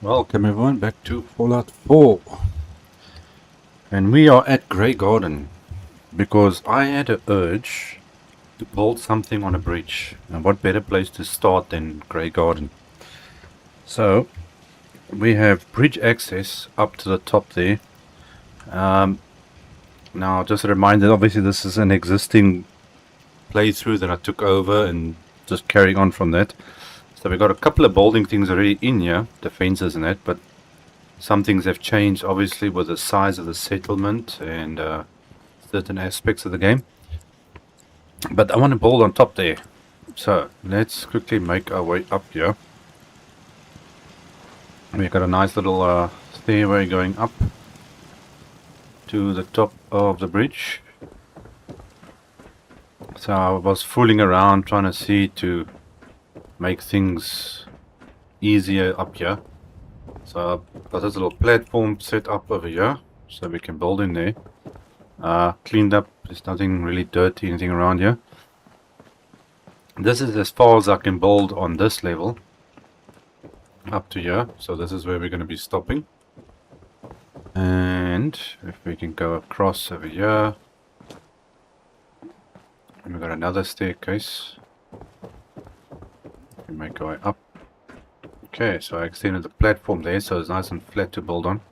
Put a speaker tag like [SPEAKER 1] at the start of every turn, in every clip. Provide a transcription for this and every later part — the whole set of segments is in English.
[SPEAKER 1] Welcome everyone back to Fallout 4, and we are at Graygarden because I had an urge to build something on a bridge, and what better place to start than Graygarden. So we have bridge access up to the top there. Now just a reminder, obviously this is an existing playthrough that I took over and just carrying on from that. So we got a couple of building things already in here, defenses and that, but some things have changed obviously with the size of the settlement and certain aspects of the game. But I want to build on top there. So let's quickly make our way up here. We've got a nice little stairway going up to the top of the bridge. So I was fooling around trying to see to make things easier up here. So I've got this little platform set up over here so we can build in there. Cleaned up, there's nothing really dirty, anything around here. This is as far as I can build on this level. Up to here, so this is where we're going to be stopping. And if we can go across over here. And we've got another staircase. We make our way up. Okay, so I extended the platform there, so it's nice and flat to build on.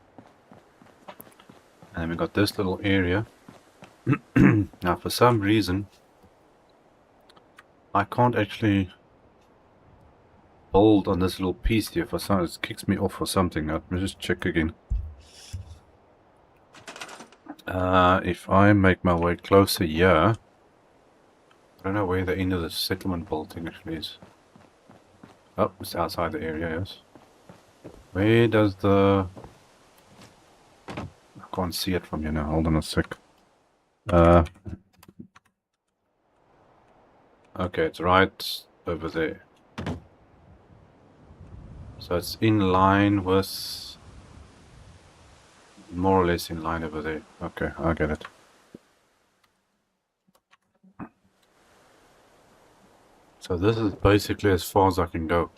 [SPEAKER 1] And then we got this little area. Now for some reason I can't actually build on this little piece here. For some, it kicks me off or something. Let me just check again. If I make my way closer here, I don't know where the end of the settlement building actually is. Oh, it's outside the area, yes. Where does the... I can't see it from here now. Hold on a sec. Okay, it's right over there. So it's in line with... more or less in line over there. Okay, I get it. So this is basically as far as I can go.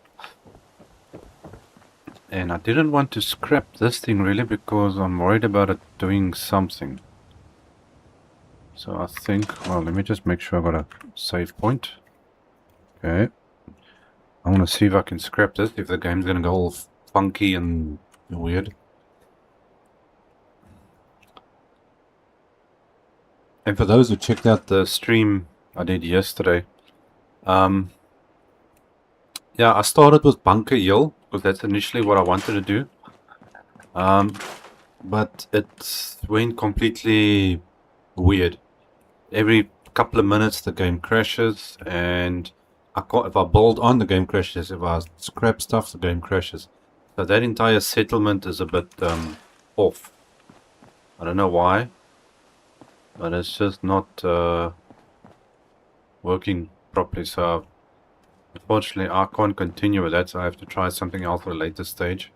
[SPEAKER 1] And I didn't want to scrap this thing really because I'm worried about it doing something. So I think, well, let me just make sure I got a save point. Okay. I want to see if I can scrap this, if the game's going to go all funky and weird. And for those who checked out the stream I did yesterday, yeah, I started with Bunker Hill because that's initially what I wanted to do. But it went completely weird. Every couple of minutes the game crashes, and I can't, if I build on, the game crashes. If I scrap stuff, the game crashes. So that entire settlement is a bit off. I don't know why, but it's just not working properly. So unfortunately I can't continue with that, so I have to try something else for a later stage.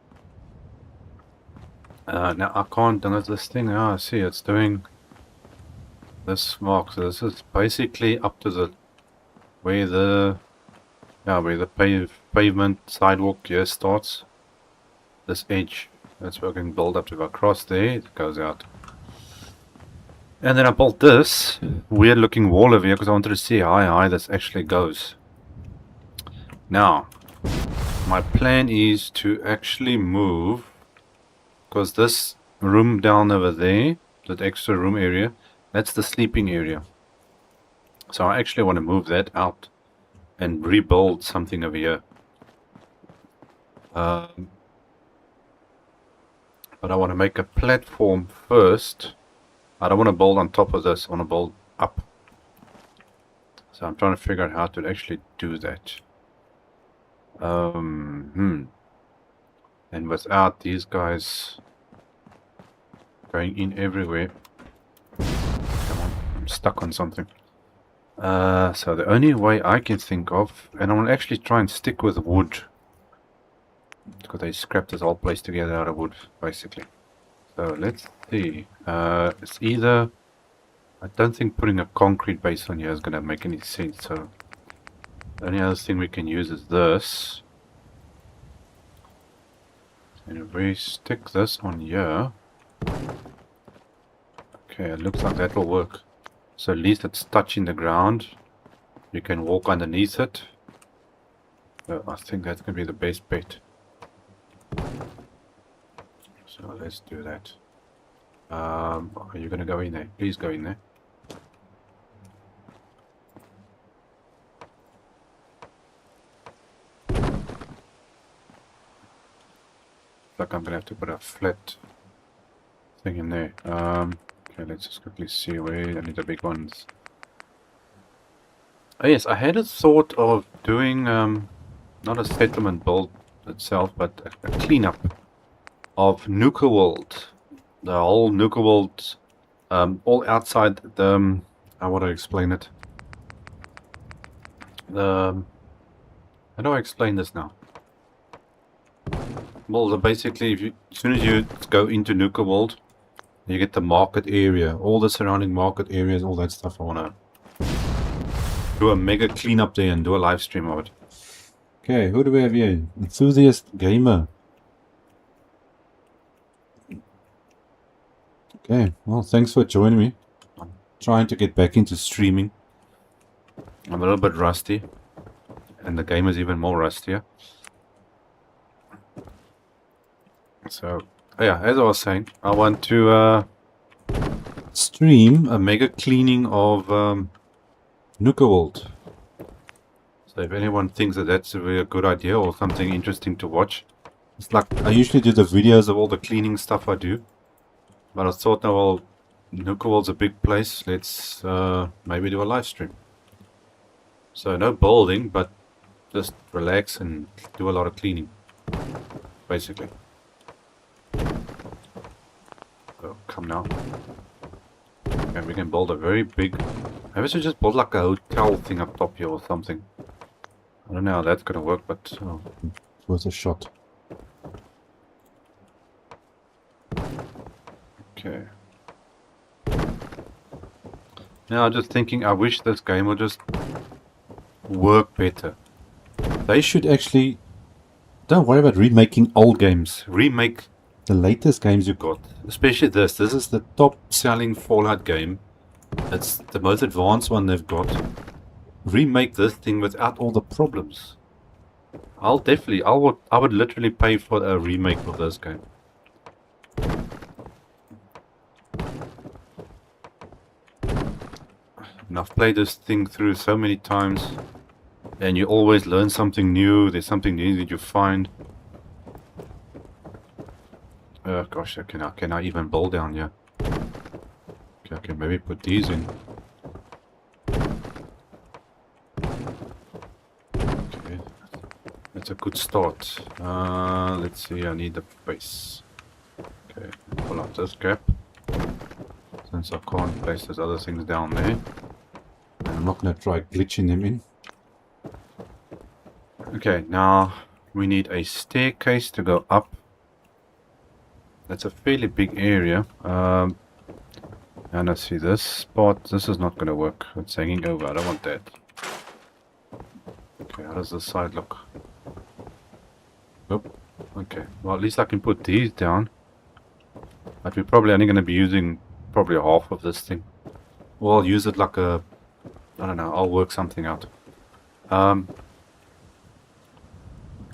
[SPEAKER 1] Now I can't do this thing. I see it's doing this mark. So this is basically up to the where the pavement sidewalk here starts. This edge, that's where I can build up to. If I cross there, it goes out. And then I built this weird looking wall over here because I wanted to see how high this actually goes. Now, my plan is to actually move, because this room down over there, that extra room area, that's the sleeping area. So I actually want to move that out and rebuild something over here. But I want to make a platform first. I don't want to build on top of this, I want to build up. So I'm trying to figure out how to actually do that. And without these guys going in everywhere. Come on, I'm stuck on something. So the only way I can think of, and I will actually try and stick with wood, because they scrapped this whole place together out of wood, basically. So let's see. It's either, I don't think putting a concrete base on here is going to make any sense. So the only other thing we can use is this. And if we stick this on here, okay, it looks like that will work. So at least it's touching the ground. You can walk underneath it. I think that's going to be the best bet. So let's do that. Are you going to go in there? Please go in there. Like I'm going to have to put a flat thing in there. Okay, let's just quickly see where I need the big ones. Oh yes, I had a thought of doing not a settlement build itself, but a cleanup of Nuka World. The whole Nuka World, all outside the, how would I explain it? How do I explain this now? Well, basically, as soon as you go into Nuka World, you get the market area, all the surrounding market areas, all that stuff. I want to do a mega cleanup there and do a live stream of it. Okay, who do we have here? Enthusiast Gamer. Okay, well, thanks for joining me. I'm trying to get back into streaming. I'm a little bit rusty, and the game is even more rustier. So, yeah, as I was saying, I want to stream a mega cleaning of Nuka World. So if anyone thinks that that's a really good idea or something interesting to watch, it's like I usually do the videos of all the cleaning stuff I do. But I thought, now, well, Nuka World's a big place. Let's maybe do a live stream. So no building, but just relax and do a lot of cleaning, basically. So come now. And we can build a very big... Maybe we should just build like a hotel thing up top here or something. I don't know how that's gonna work, but it's worth a shot. Okay. Now I'm just thinking, I wish this game would just work better. They should actually... Don't worry about remaking old games. Remake the latest games you got. Especially this. This is the top selling Fallout game. It's the most advanced one they've got. Remake this thing without all the problems. I would literally pay for a remake of this game. And I've played this thing through so many times, and you always learn something new. There's something new that you find. Gosh, can I even build down here? Okay, I can maybe put these in. Okay, that's a good start. Let's see, I need the base. Okay, pull up this gap. Since I can't place those other things down there. And I'm not going to try glitching them in. Okay, now we need a staircase to go up. That's a fairly big area. And I see this spot. This is not going to work. It's hanging over. I don't want that. Okay, how does this side look? Nope. Okay, well, at least I can put these down. But we're probably only going to be using probably half of this thing. Or I'll use it like a... I don't know, I'll work something out.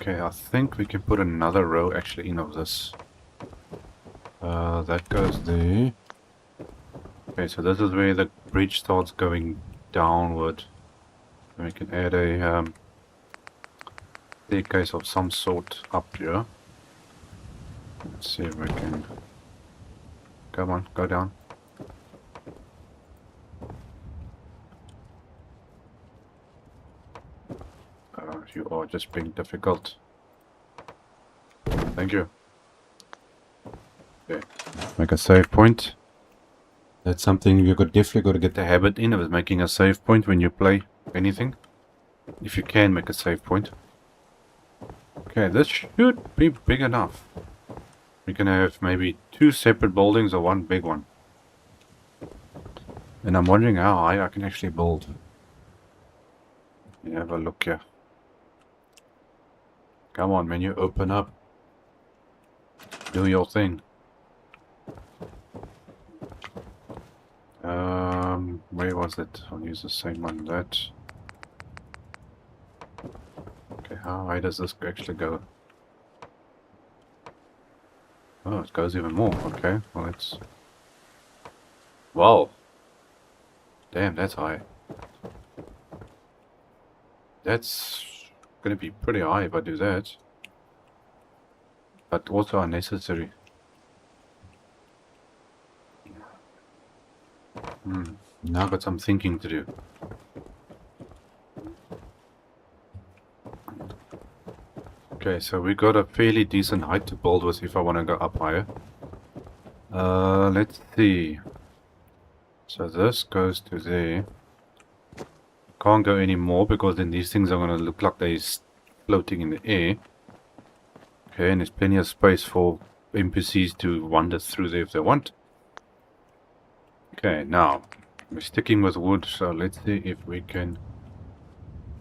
[SPEAKER 1] Okay, I think we can put another row actually in of this. That goes there. Okay, so this is where the bridge starts going downward. And we can add a staircase of some sort up here. Let's see if we can... Come on, go down. You are just being difficult. Thank you. Okay, make a save point. That's something you've definitely got to get the habit in of making a save point when you play anything. If you can make a save point. Okay, this should be big enough. We can have maybe 2 separate buildings or 1 big one. And I'm wondering how high I can actually build. Let me have a look here. Come on, menu, open up. Do your thing. Where was it? I'll use the same one. That. Okay, how high does this actually go? Oh, it goes even more. Okay, well it's... Wow! Damn, that's high. That's gonna be pretty high if I do that. But also unnecessary. Now I've got some thinking to do. Okay, so we got a fairly decent height to build with if I want to go up higher. Let's see. So this goes to there. Can't go any more because then these things are going to look like they're floating in the air. Okay, and there's plenty of space for NPCs to wander through there if they want. Okay, now we're sticking with wood, so let's see if we can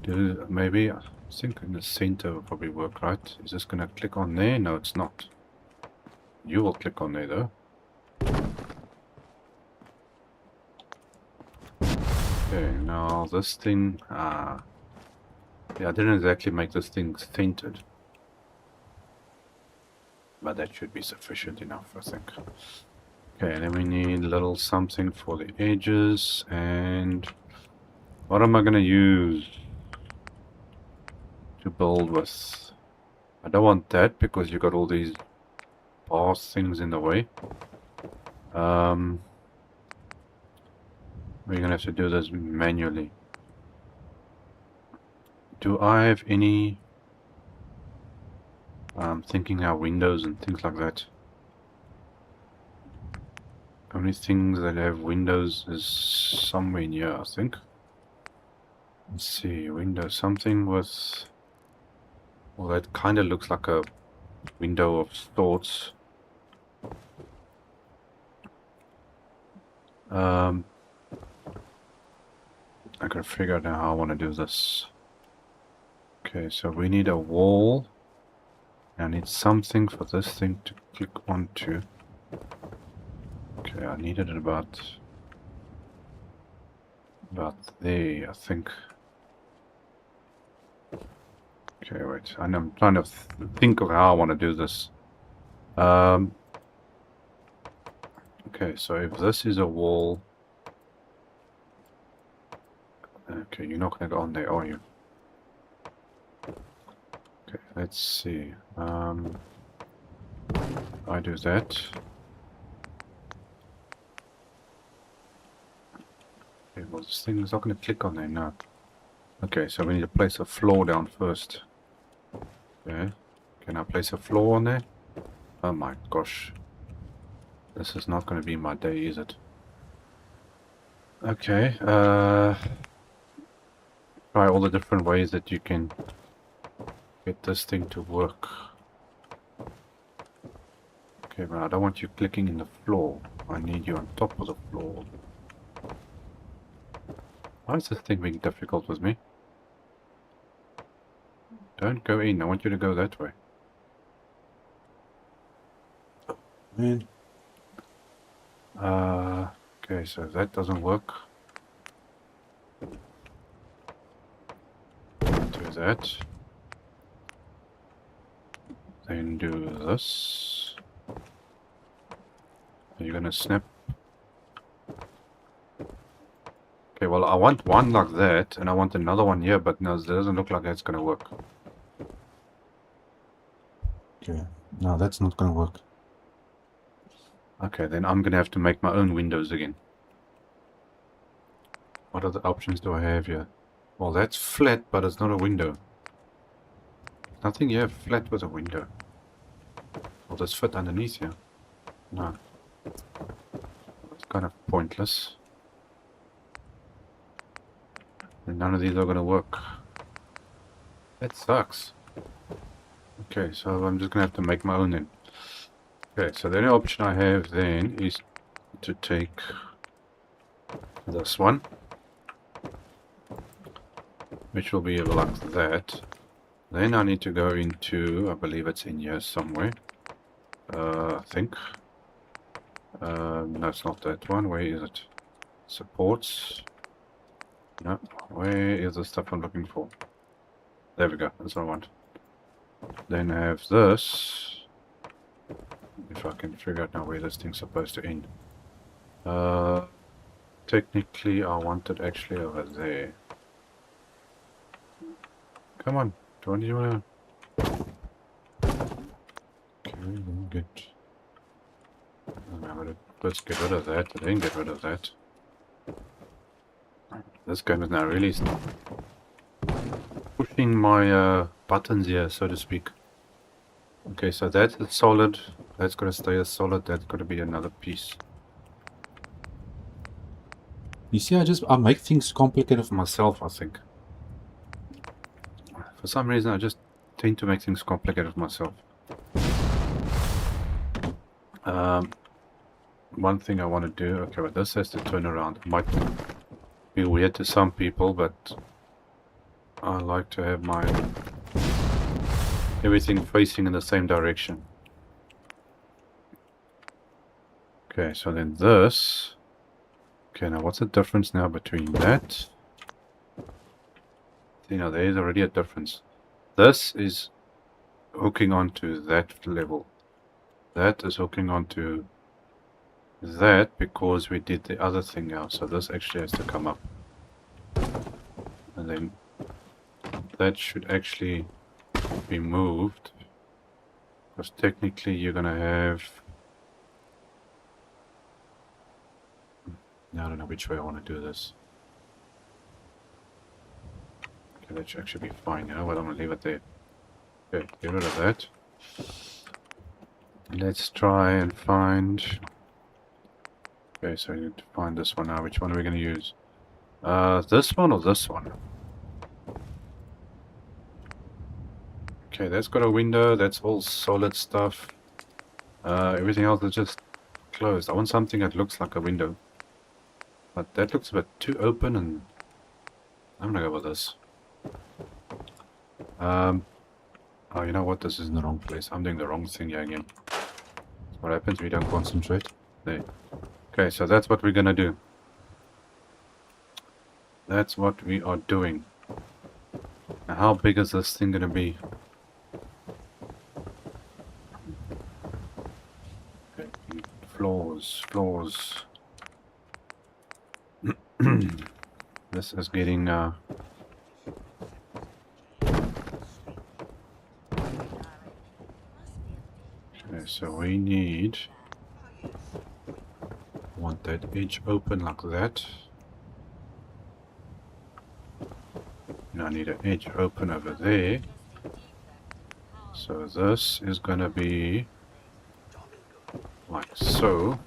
[SPEAKER 1] do maybe. I think in the center will probably work, right? Is this gonna click on there? No, it's not. You will click on there though. Okay, now this thing, yeah, I didn't exactly make this thing centered. But that should be sufficient enough, I think. Okay, then we need a little something for the edges, and what am I gonna use to build with? I don't want that because you got all these bar things in the way. We're gonna have to do this manually. Do I have any... I'm thinking our windows and things like that. Only things that have windows is somewhere in here, I think. Let's see, window something with... Well, that kind of looks like a window of sorts. I gotta figure out how I want to do this. Okay, so we need a wall. I need something for this thing to click onto. Okay, I need it about there, I think. Okay, wait. I'm trying to think of how I want to do this. Okay, so if this is a wall... Okay, you're not going to go on there, are you? Okay, let's see. I do that. Okay, well, this thing is not going to click on there now. Okay, so we need to place a floor down first. Okay, can I place a floor on there? Oh my gosh. This is not going to be my day, is it? Okay, try all the different ways that you can get this thing to work. Okay, but I don't want you clicking in the floor. I need you on top of the floor. Why is this thing being difficult with me? Don't go in, I want you to go that way. Man. Okay, so that doesn't work. Do that. Then do this. Are you gonna snap? Okay, well I want one like that, and I want another one here, but no, it doesn't look like that's gonna work. Okay, no, that's not gonna work. Okay, then I'm gonna have to make my own windows again. What other options do I have here? Well, that's flat, but it's not a window. Nothing here flat with a window. Will this fit underneath here? No. It's kind of pointless. And none of these are gonna work. That sucks. Okay, so I'm just gonna have to make my own then. Okay, so the only option I have then is to take this one, which will be like that. Then I need to go into, I believe it's in here somewhere. I think. No, it's not that one. Where is it? Supports. No, where is the stuff I'm looking for? There we go, that's what I want. Then I have this. If I can figure out now where this thing's supposed to end. Technically I want it actually over there. Come on, don't you wanna... Okay, good. I'm gonna first get rid of that, then get rid of that. This game is now really pushing my buttons here, so to speak. Okay, so that's solid. That's gonna stay as solid. That's gonna be another piece.
[SPEAKER 2] You see, I make things complicated for
[SPEAKER 1] Myself, I think. For some reason, I just tend to make things complicated for myself. One thing I want to do. Okay, but this has to turn around. It might be weird to some people, but I like to have my everything facing in the same direction. Okay, so then this. Okay, now what's the difference now between that? You know, there is already a difference. This is hooking onto that level. That is hooking onto that because we did the other thing now. So this actually has to come up. And then that should actually be moved. Because technically you're going to have... I don't know which way I want to do this. Okay, that should actually be fine now, but I'm going to leave it there. Okay, get rid of that. Let's try and find... Okay, so we need to find this one now. Which one are we going to use? This one or this one? Okay, that's got a window. That's all solid stuff. Everything else is just closed. I want something that looks like a window. But that looks a bit too open, and I'm gonna go with this. Oh, you know what? This is in the wrong place. I'm doing the wrong thing here again. What happens if we don't concentrate? There. Okay, so that's what we're gonna do. That's what we are doing. Now, how big is this thing gonna be? Okay, floors. This is getting okay, so we want that edge open like that. Now I need an edge open over there. So this is gonna be like so.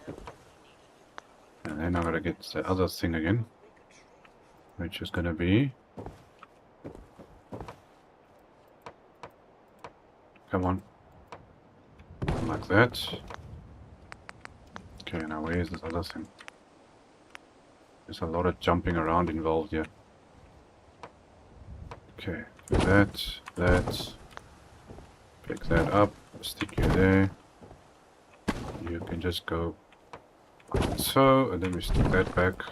[SPEAKER 1] And then I'm gonna get the other thing again, which is gonna be, come on, like that. Okay, now where is this other thing? There's a lot of jumping around involved here. Okay, do that, pick that up, stick you there. You can just go like so, and then we stick that back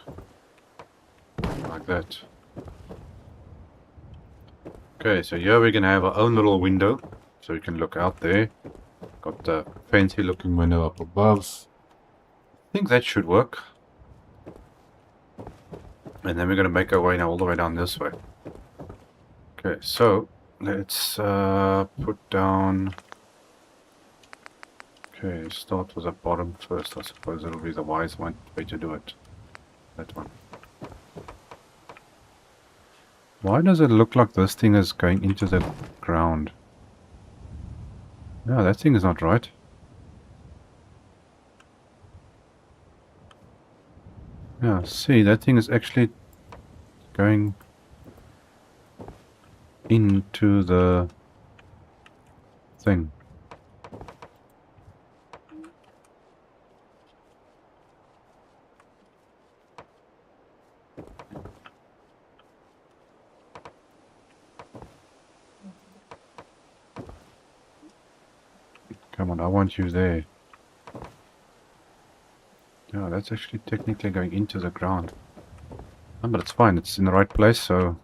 [SPEAKER 1] like that. Okay, so here we can have our own little window, so we can look out there. Got the fancy looking window up above. I think that should work. And then we're going to make our way now all the way down this way. Okay, so let's put down... Okay, start with the bottom first. I suppose it'll be the wise way to do it. That one. Why does it look like this thing is going into the ground? No, that thing is not right. Yeah, see, that thing is actually going into the thing. Come on, I want you there. Yeah, that's actually technically going into the ground. Oh, but it's fine, it's in the right place, so...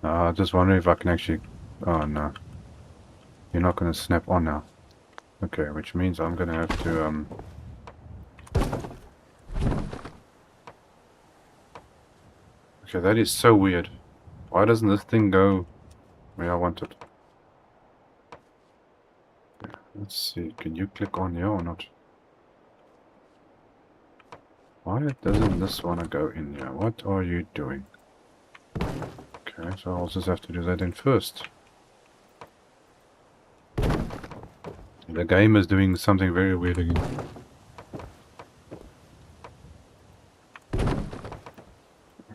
[SPEAKER 1] I just wonder if I can actually... Oh no. You're not going to snap on now. Okay, which means I'm going to have to... Okay, that is so weird. Why doesn't this thing go where I want it? Let's see, can you click on here or not? Why doesn't this want to go in here? What are you doing? Okay, so I'll just have to do that in first. The game is doing something very weird again.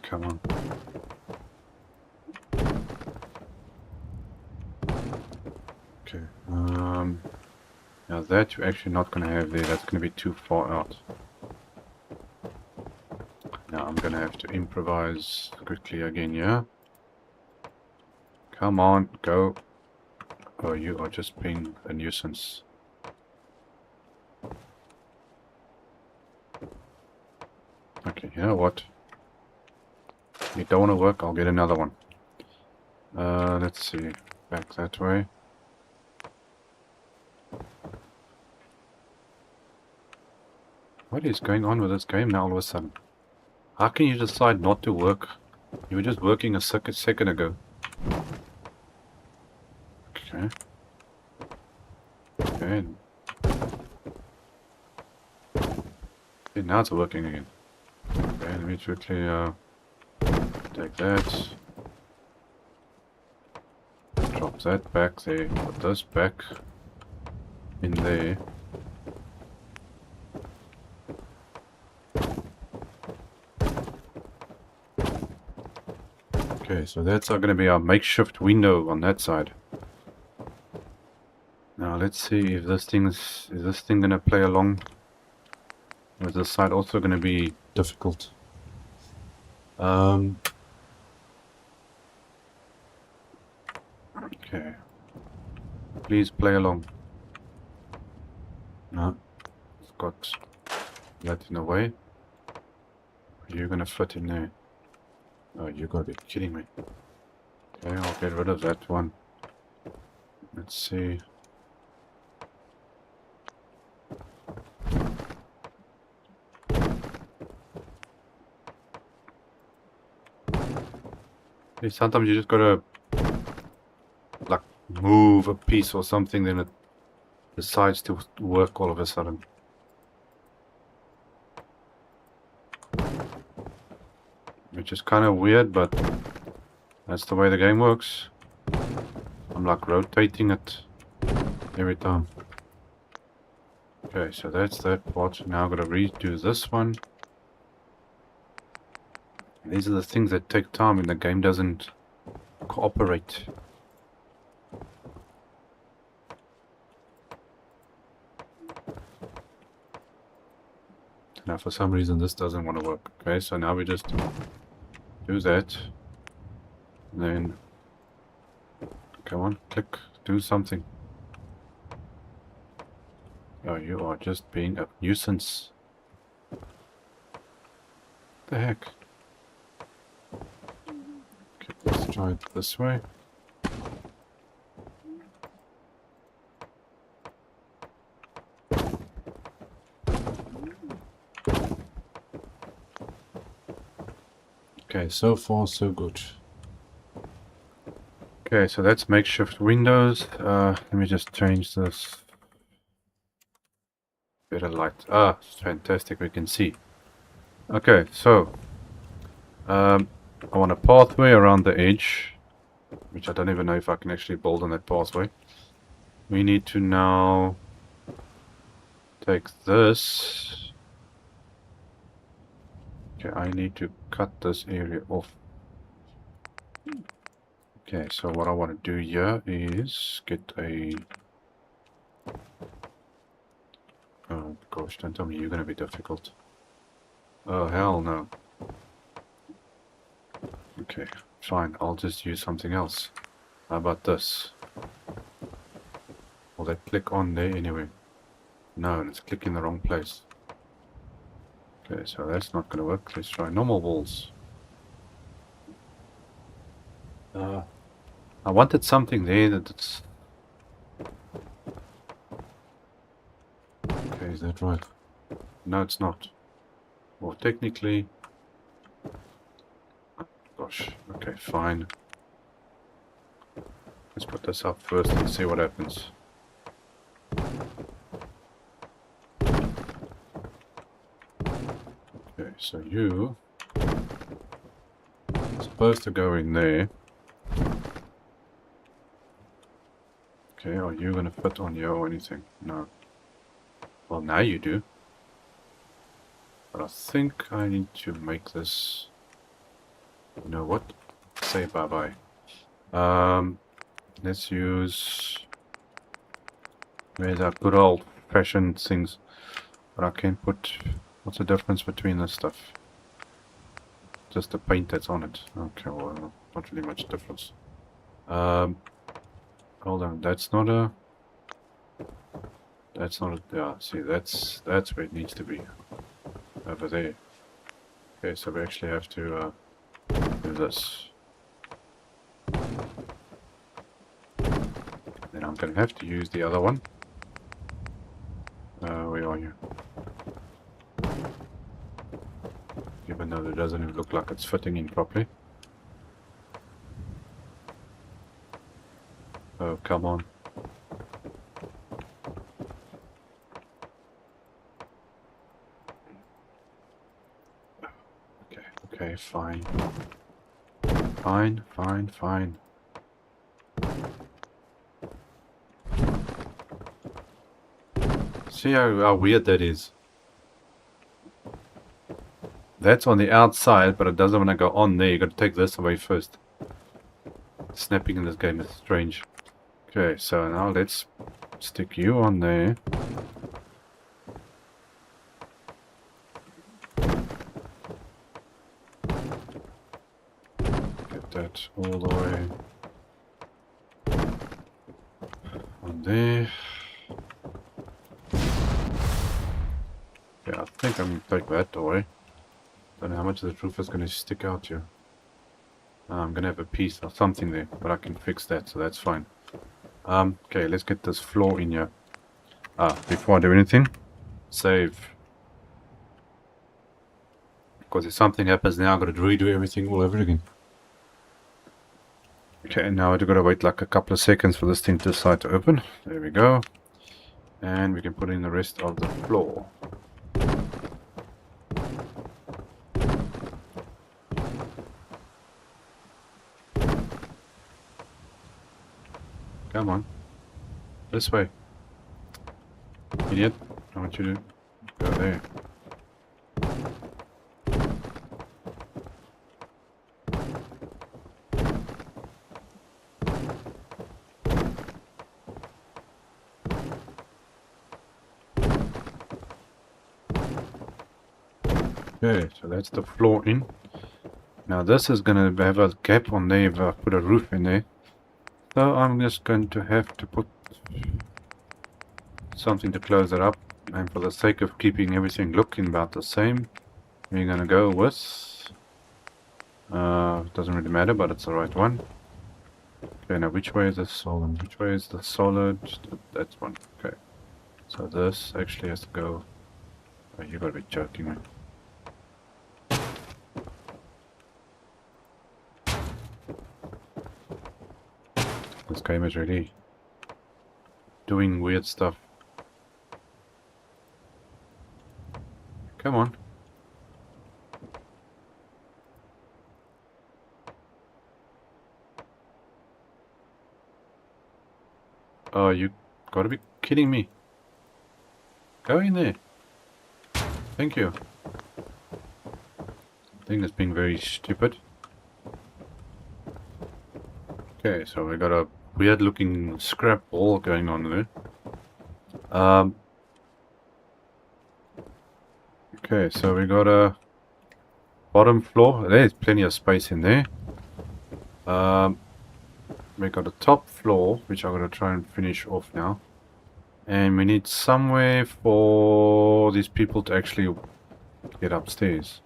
[SPEAKER 1] Come on. Okay, now that you're actually not going to have there, that's going to be too far out. Now I'm going to have to improvise quickly again, yeah? Come on, go. Oh, you are just being a nuisance. Okay, you know what? You don't want to work, I'll get another one. Let's see. Back that way. What is going on with this game now all of a sudden? How can you decide not to work? You were just working a second ago. Okay. Okay. Okay, now it's working again. Okay, let me quickly take that. Drop that back there. Put this back in there. Okay, so that's going to be our makeshift window on that side. Now let's see if this is this thing going to play along? Or is this side also going to be
[SPEAKER 2] Difficult.
[SPEAKER 1] okay. Please play along.
[SPEAKER 2] No.
[SPEAKER 1] It's got that in the way. You're going to fit in there. Oh, you got to be kidding me. Okay, I'll get rid of that one. Let's see. Sometimes you just gotta like move a piece or something, then it decides to work all of a sudden. Which is kind of weird, but that's the way the game works. I'm like rotating it every time. Okay, so that's that part. Now I'm gonna redo this one. These are the things that take time when the game doesn't cooperate. Now for some reason this doesn't want to work. Okay, so now we just do that. Then come on, click, do something. Oh, you are just being a nuisance. What the heck? Okay, let's try it this way.
[SPEAKER 2] Okay, so far so good.
[SPEAKER 1] Okay, so that's makeshift windows. Let me just change this. Better light. Ah, fantastic, we can see. Okay, so I want a pathway around the edge, which I don't even know if I can actually build on that pathway. We need to now take this. Okay, I need to cut this area off. Okay, so what I want to do here is get a... Oh gosh, don't tell me you're going to be difficult. Oh, hell no. Okay, fine, I'll just use something else. How about this? Will that click on there anyway? No, it's clicking the wrong place. Okay, so that's not going to work. Let's try normal walls. I wanted something there that it's...
[SPEAKER 2] Okay, is that right?
[SPEAKER 1] No, it's not. Well, technically... Oh, gosh, okay, fine. Let's put this up first and see what happens. Okay, so you... supposed to go in there. Okay, are you going to fit on here or anything? No. Well, now you do. But I think I need to make this... You know what? Say bye-bye. Let's use... Where's our good old-fashioned things? But I can put... What's the difference between this stuff? Just the paint that's on it. Okay, well, not really much difference. Hold on, that's not a... That's not a... Yeah, see, that's where it needs to be. Over there. Okay, so we actually have to do this. Then I'm going to have to use the other one. Where are you? Even though it doesn't even look like it's fitting in properly. Oh, come on. Okay, fine. Fine. See how weird that is? That's on the outside, but it doesn't want to go on there. You got to take this away first. Snapping in this game is strange. Okay, so now let's stick you on there. Get that all the way on there. Yeah, I think I'm going to take that away. Don't know how much of the roof is going to stick out here. I'm going to have a piece or something there, but I can fix that, so that's fine. Okay, let's get this floor in here. Before I do anything, save. Because if something happens now, I've got to redo everything all over again. Okay, now I've got to wait like a couple of seconds for this thing to decide to open. There we go. And we can put in the rest of the floor. Come on. This way. Idiot. I want you to go there. Okay, so that's the floor in. Now this is gonna have a gap on there if I put a roof in there. So I'm just going to have to put something to close it up. And for the sake of keeping everything looking about the same, we're gonna go with... doesn't really matter, but it's the right one. Okay, now which way is the solid? Which way is the solid? That's one. Okay. So this actually has to go... Oh, you gotta be joking me. This game is really doing weird stuff. Come on. Oh, you gotta be kidding me. Go in there. Thank you. I think that's being very stupid. Okay, so we got a weird looking scrap wall going on there. Okay, so we got a bottom floor. There's plenty of space in there. We got a top floor, which I'm gonna try and finish off now. And we need somewhere for these people to actually get upstairs.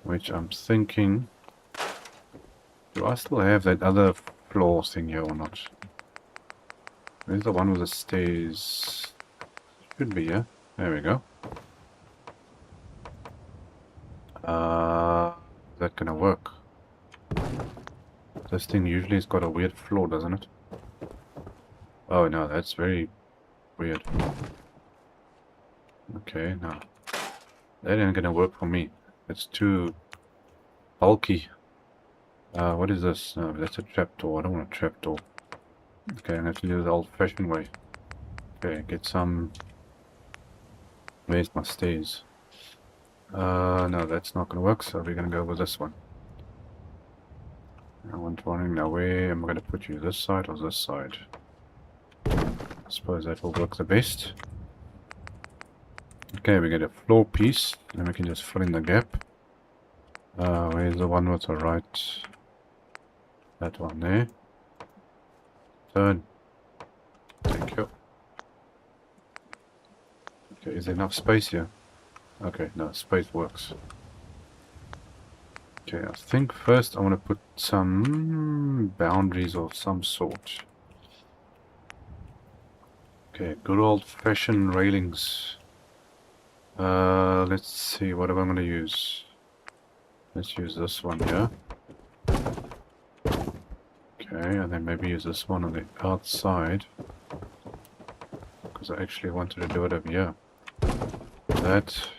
[SPEAKER 1] Which I'm thinking... Do I still have that other floor thing here or not? Where's the one with the stairs? Should be here. There we go. Is that gonna work? This thing usually has got a weird floor, doesn't it? Oh no, that's very weird. Okay, no. That ain't gonna work for me. It's too bulky. What is this? No, that's a trapdoor. I don't want a trapdoor. Okay, I'm gonna have to do it the old-fashioned way. Okay, get some... Where's my stairs? No, that's not gonna work, so we're gonna go with this one. I want one. Now, where am I gonna put you? This side or this side? I suppose that will work the best. Okay, we get a floor piece, and we can just fill in the gap. Where's the one with the right? That one there. Turn. Thank you. Okay, is there enough space here? Okay, no, space works. Okay, I think first I want to put some boundaries of some sort. Okay, good old-fashioned railings. Let's see, what am I going to use? Let's use this one here. Okay, and then maybe use this one on the outside. Because I actually wanted to do it over here. That.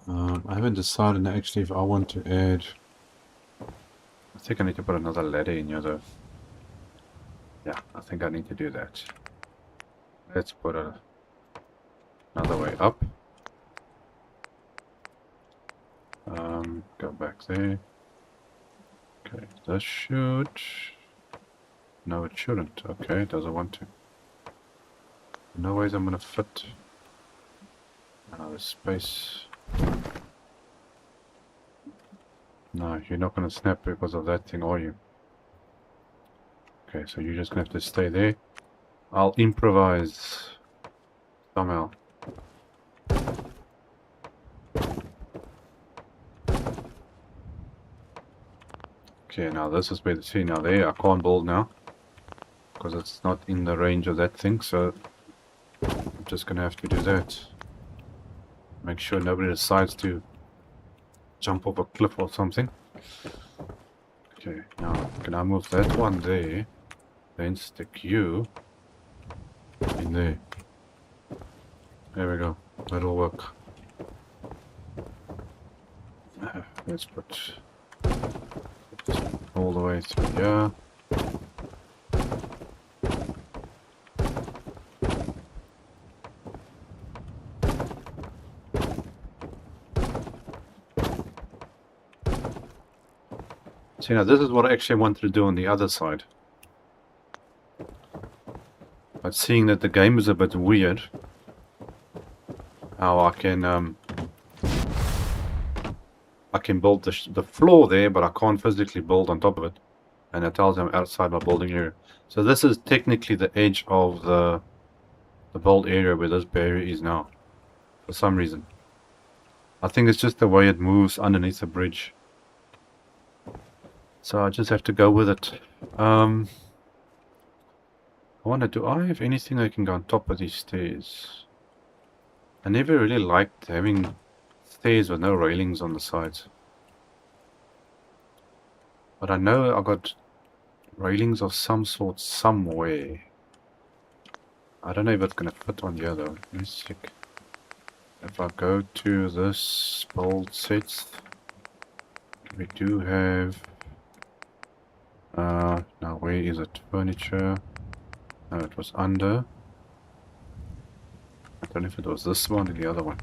[SPEAKER 2] I haven't decided actually if I want to add...
[SPEAKER 1] I think I need to put another ladder in here though. Yeah, I think I need to do that. Let's put another way up. Go back there. Okay, this should... No, it shouldn't. Okay, it doesn't want to. No ways I'm gonna fit another space. No, you're not gonna snap because of that thing, are you? Okay, so you're just gonna have to stay there. I'll improvise somehow. Okay, now this is where the see now there I can't build now because it's not in the range of that thing, so I'm just gonna have to do that. Make sure nobody decides to jump off a cliff or something. Okay, now can I move that one there, then stick you in there. There we go, that'll work. Let's put all the way through here. See, now this is what I actually wanted to do on the other side. But seeing that the game is a bit weird, how I can build the floor there, but I can't physically build on top of it. And it tells me I'm outside my building area. So this is technically the edge of the build area where this barrier is now. For some reason. I think it's just the way it moves underneath the bridge. So I just have to go with it. I wonder, do I have anything I can go on top of these stairs? I never really liked having stairs with no railings on the sides. But I know I got railings of some sort somewhere. I don't know if it's gonna fit on here though. Let's check. If I go to this bold sets, we do have now where is it? Furniture. No, it was under. I don't know if it was this one or the other one.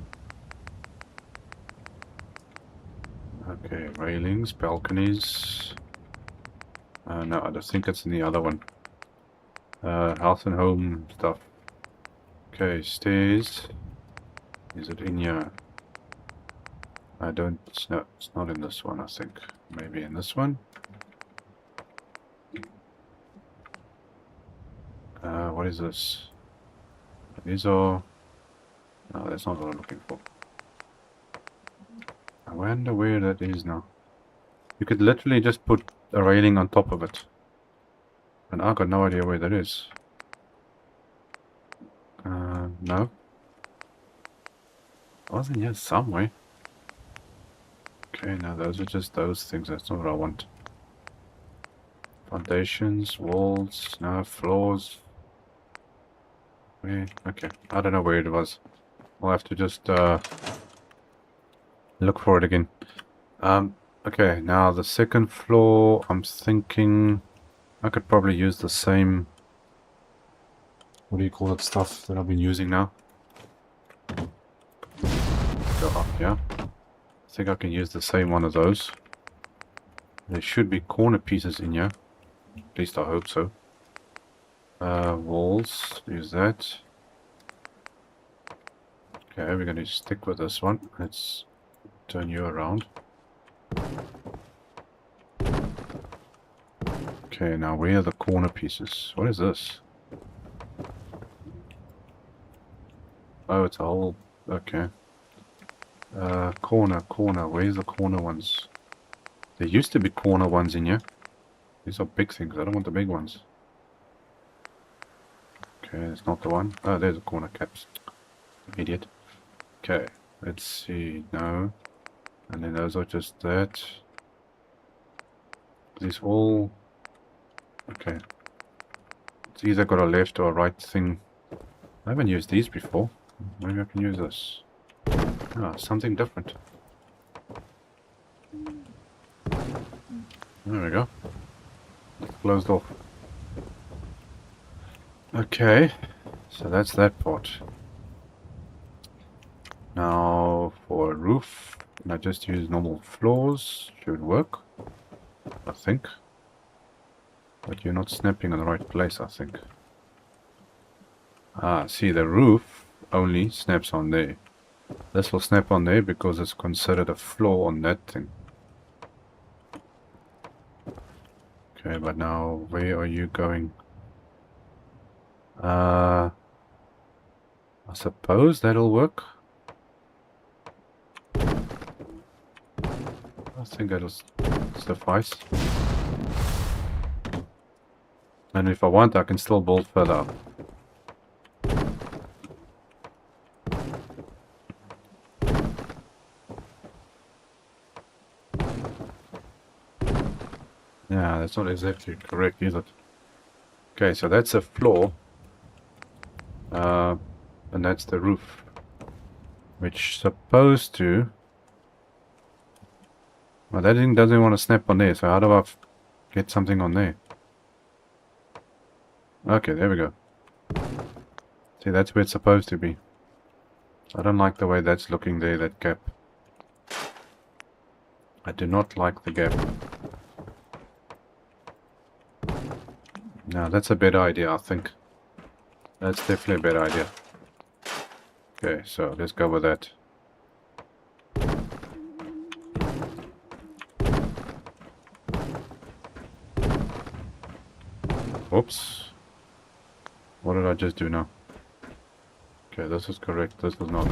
[SPEAKER 1] Okay, railings, balconies. No, I don't think it's in the other one. House and home stuff. Okay, stairs. Is it in here? I don't know. It's not in this one, I think. Maybe in this one. what is this? These are... No, that's not what I'm looking for. I wonder where that is now. You could literally just put a railing on top of it. And I've got no idea where that is. No. Wasn't here somewhere. Okay, now those are just those things. That's not what I want. Foundations, walls, no, floors. Where? Okay, I don't know where it was. I'll have to just look for it again. Okay, now the second floor, I'm thinking I could probably use the same, what do you call it, stuff that I've been using now. Go up, yeah. I think I can use the same one of those. There should be corner pieces in here. At least I hope so. Walls, use that. Okay, we're going to stick with this one. Let's turn you around. Okay, now where are the corner pieces? What is this? Oh, it's a whole... Okay. Corner. Where's the corner ones? There used to be corner ones in here. These are big things. I don't want the big ones. Okay, it's not the one. Oh, there's the corner caps. Idiot. Okay, let's see. No. And then those are just that. These all... Okay. It's either got a left or a right thing. I haven't used these before. Maybe I can use this. Ah, something different. There we go. Closed off. Okay, so that's that part. Now for a roof, can I just use normal floors? Should work, I think. But you're not snapping on the right place, I think. Ah, see, the roof only snaps on there. This will snap on there because it's considered a floor on that thing. Okay, but now where are you going? I suppose that'll work. I think that'll suffice. And if I want, I can still build further up. Yeah, that's not exactly correct, is it? Okay, so that's a floor. And that's the roof. Which supposed to... Well, that thing doesn't want to snap on there, so how do I get something on there? Okay, there we go. See, that's where it's supposed to be. I don't like the way that's looking there, that gap. I do not like the gap. No, that's a better idea, I think. That's definitely a better idea. Okay, so let's go with that. Whoops. What did I just do now? Okay, this is correct, this is not.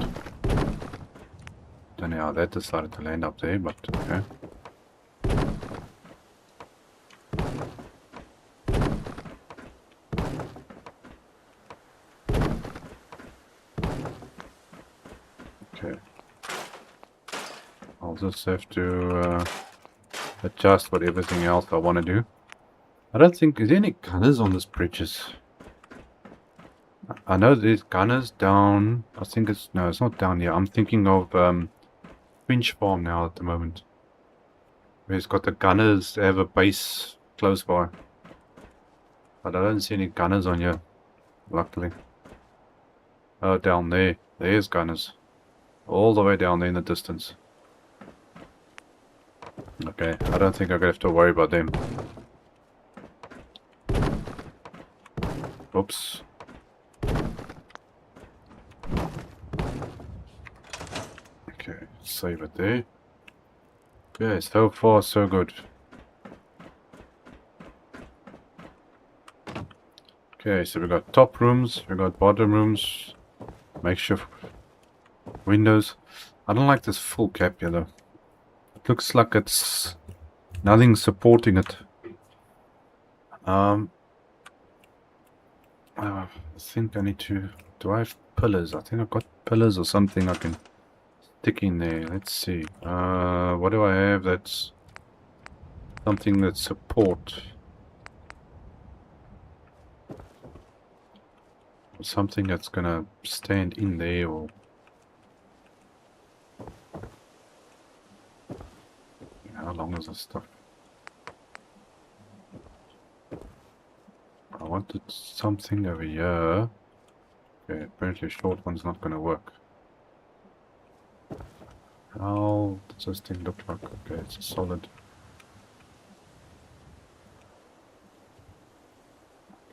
[SPEAKER 1] Don't know how that decided to land up there, but okay. Okay. I'll just have to adjust what everything else I want to do. I don't think... Is there any gunners on this bridges? I know there's gunners down... I think it's... No, it's not down here. I'm thinking of Finch Farm now at the moment. Where it's got the gunners. They have a base close by. But I don't see any gunners on here. Luckily. Oh, down there. There's gunners. All the way down there in the distance. Okay, I don't think I'm gonna have to worry about them. Oops. Okay, save it there. Yeah, so far so good. Okay, so we got top rooms, we got bottom rooms, makeshift windows. I don't like this full cap here though. It looks like it's nothing supporting it. I think I need to... Do I have pillars? I think I've got pillars or something I can stick in there. Let's see. What do I have that's something that support? Something that's gonna stand in there or... How long is this stuff? I wanted something over here. Okay, apparently a short one's not gonna work. How does this thing look like? Okay, it's a solid.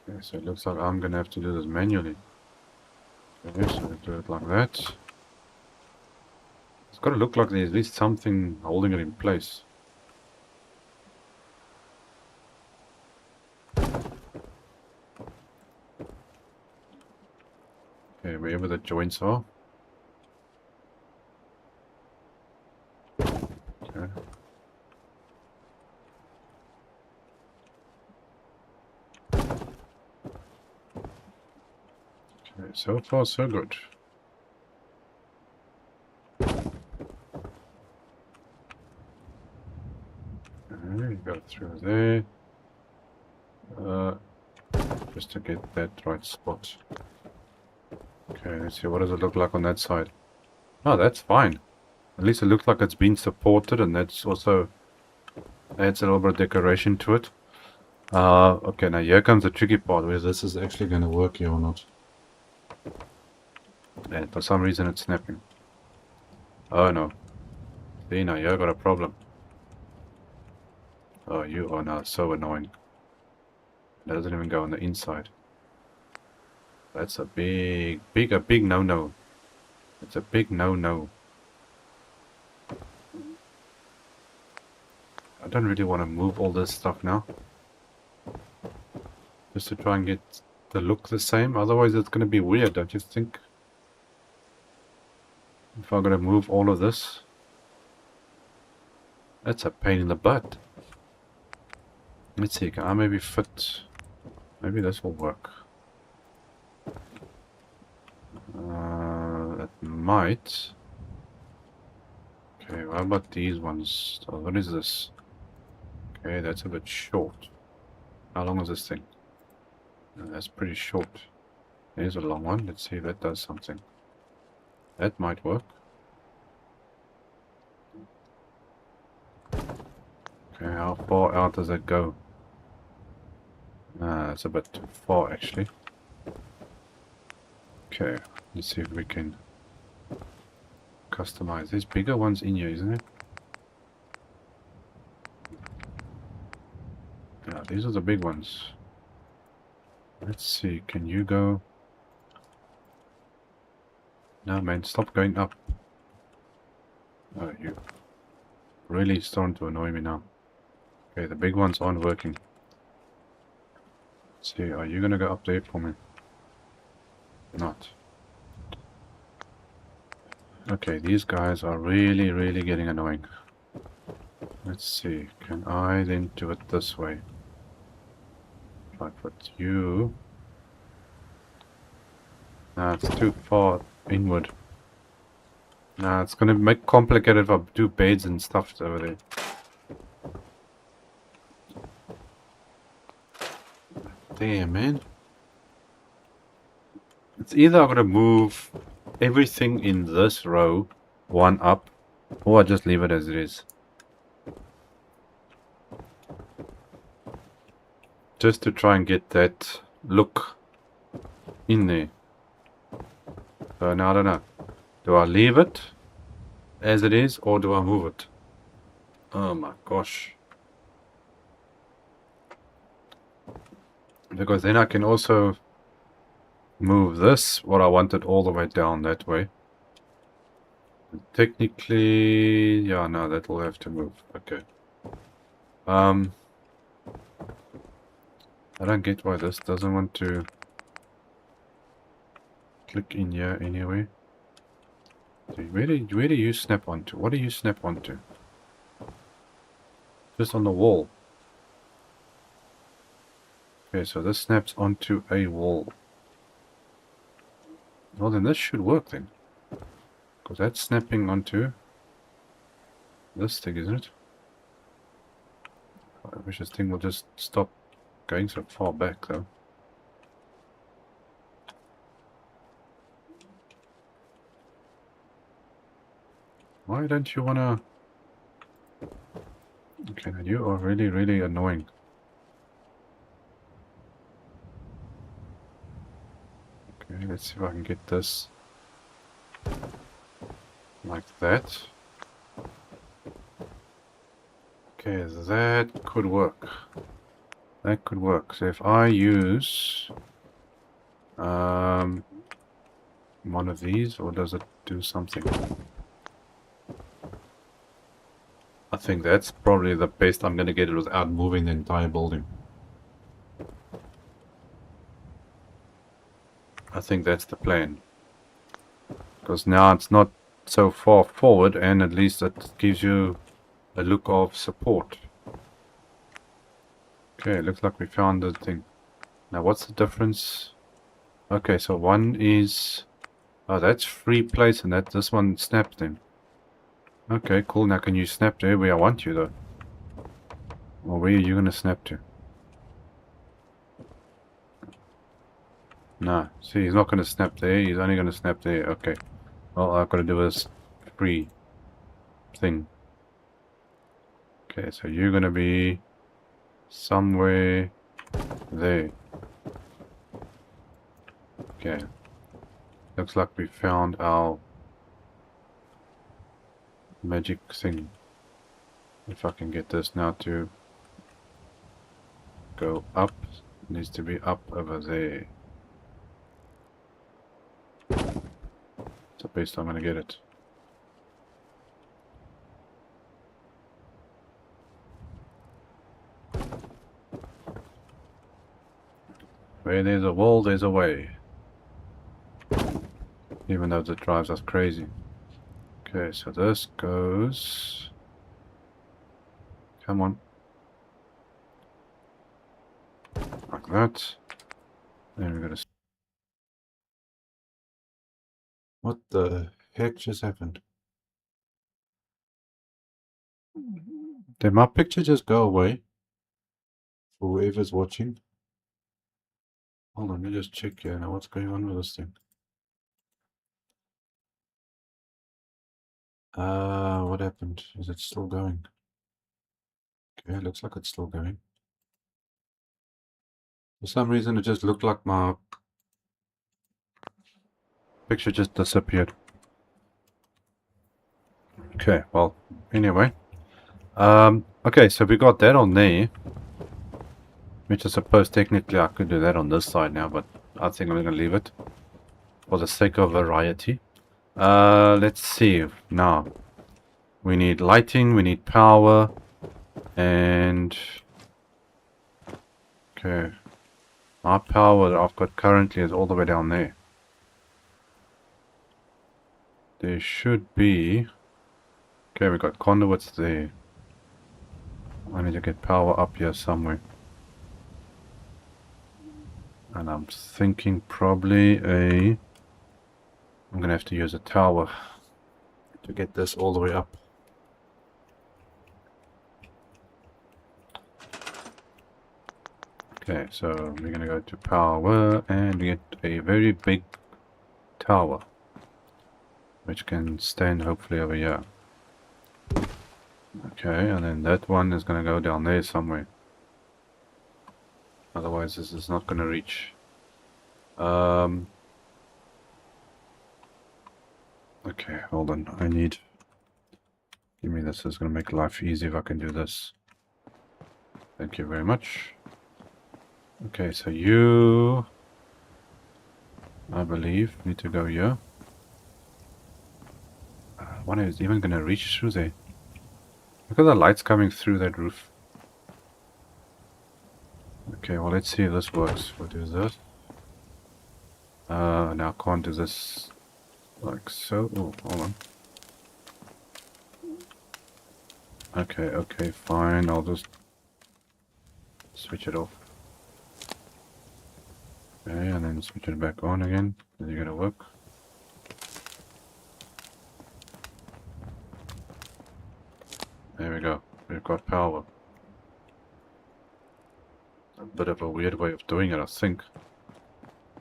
[SPEAKER 1] Okay, so it looks like I'm gonna have to do this manually. Okay, so I do it like that. It's gotta look like there's at least something holding it in place. Okay, wherever the joints are. Okay. Okay, so far so good. Okay, go through there. Just to get that right spot. Okay, let's see, what does it look like on that side? Oh, that's fine. At least it looks like it's been supported, and that's also adds a little bit of decoration to it. Okay, now here comes the tricky part, where
[SPEAKER 2] This is actually going to work here or not.
[SPEAKER 1] and for some reason it's snapping. Oh no. See, now you got a problem. Oh, you are now so annoying. It doesn't even go on the inside. That's a big no-no. It's a big no-no. I don't really want to move all this stuff now. Just to try and get the look the same. Otherwise it's going to be weird, don't you think? If I'm going to move all of this. That's a pain in the butt. Let's see, can I maybe fit... Maybe this will work. That might. Okay, what about these ones? So what is this? Okay, that's a bit short. How long is this thing? That's pretty short. Here's a long one. Let's see if that does something. That might work. Okay, how far out does that go? That's a bit too far actually. Okay, let's see if we can customize. There's bigger ones in here, isn't it? Yeah, these are the big ones. Let's see, can you go? No man, stop going up. Oh, you really starting to annoy me now. Okay, the big ones aren't working. Let's see, are you gonna go up there for me? Not. Okay, these guys are really getting annoying. Let's see, can I then do it this way? If I put you... Nah, it's too far inward. Nah, it's gonna make complicated if I do beds and stuff over there.
[SPEAKER 2] Damn, man.
[SPEAKER 1] It's either I'm gonna move everything in this row one up, or I just leave it as it is. Just to try and get that look in there. So now I don't know. Do I leave it as it is, or do I move it? Oh my gosh. Because then I can also move this, what I wanted, all the way down that way. Technically, yeah, no, that will have to move. Okay. I I don't get why this doesn't want to click in here anyway. Where do you snap onto? What do you snap onto? Just on the wall. Okay, so this snaps onto a wall. Well, then this should work then. Because that's snapping onto this thing, isn't it? I wish this thing will just stop going so far back, though. Why don't you wanna... Okay, now you are really, really annoying. Okay, let's see if I can get this like that. Okay, that could work. That could work. So if I use one of these, or does it do something? I think that's probably the best I'm going to get it without moving the entire building. I think that's the plan. Because now it's not so far forward, and at least it gives you a look of support. Okay, looks like we found the thing. Now what's the difference? Okay, so one is... Oh, that's free place, and that this one snaps then. Okay, cool. Now can you snap to where I want you, though? Or where are you going to snap to? No, see, he's not going to snap there. He's only going to snap there. Okay. All I've got to do is free thing. Okay, so you're going to be somewhere there. Okay. Looks like we found our magic thing. If I can get this now to go up, it needs to be up over there. It's the best I'm gonna get it. Where there's a wall, there's a way. Even though it drives us crazy. Okay, so this goes... Come on. Like that. Then we're gonna... What the heck just happened? Did my picture just go away? For whoever's watching? Hold on, let me just check here now what's going on with this thing. What happened? Is it still going? Okay, looks like it's still going. For some reason it just looked like my picture just disappeared. Okay, well, anyway. Okay, so we got that on there. Which I suppose technically I could do that on this side now, but I think I'm going to leave it. For the sake of variety. Let's see. Now, we need lighting, we need power, and... Okay. My power that I've got currently is all the way down there. There should be... Okay, we got conduits there. I need to get power up here somewhere. And I'm thinking probably I'm gonna have to use a tower to get this all the way up. Okay, so we're gonna go to power and get a very big tower, which can stand hopefully over here. Okay, and then that one is gonna go down there somewhere. Otherwise this is not gonna reach. Okay, hold on. Give me this. It's gonna make life easy if I can do this. Thank you very much. Okay, so you... I believe need to go here. One is even gonna reach through there. Look at the lights coming through that roof. Okay, well, let's see if this works. What is this? Now I can't do this like so. Oh, hold on. Okay, okay, fine. I'll just switch it off. Okay, and then switch it back on again. Is it gonna work? There we go. We've got power. A bit of a weird way of doing it, I think.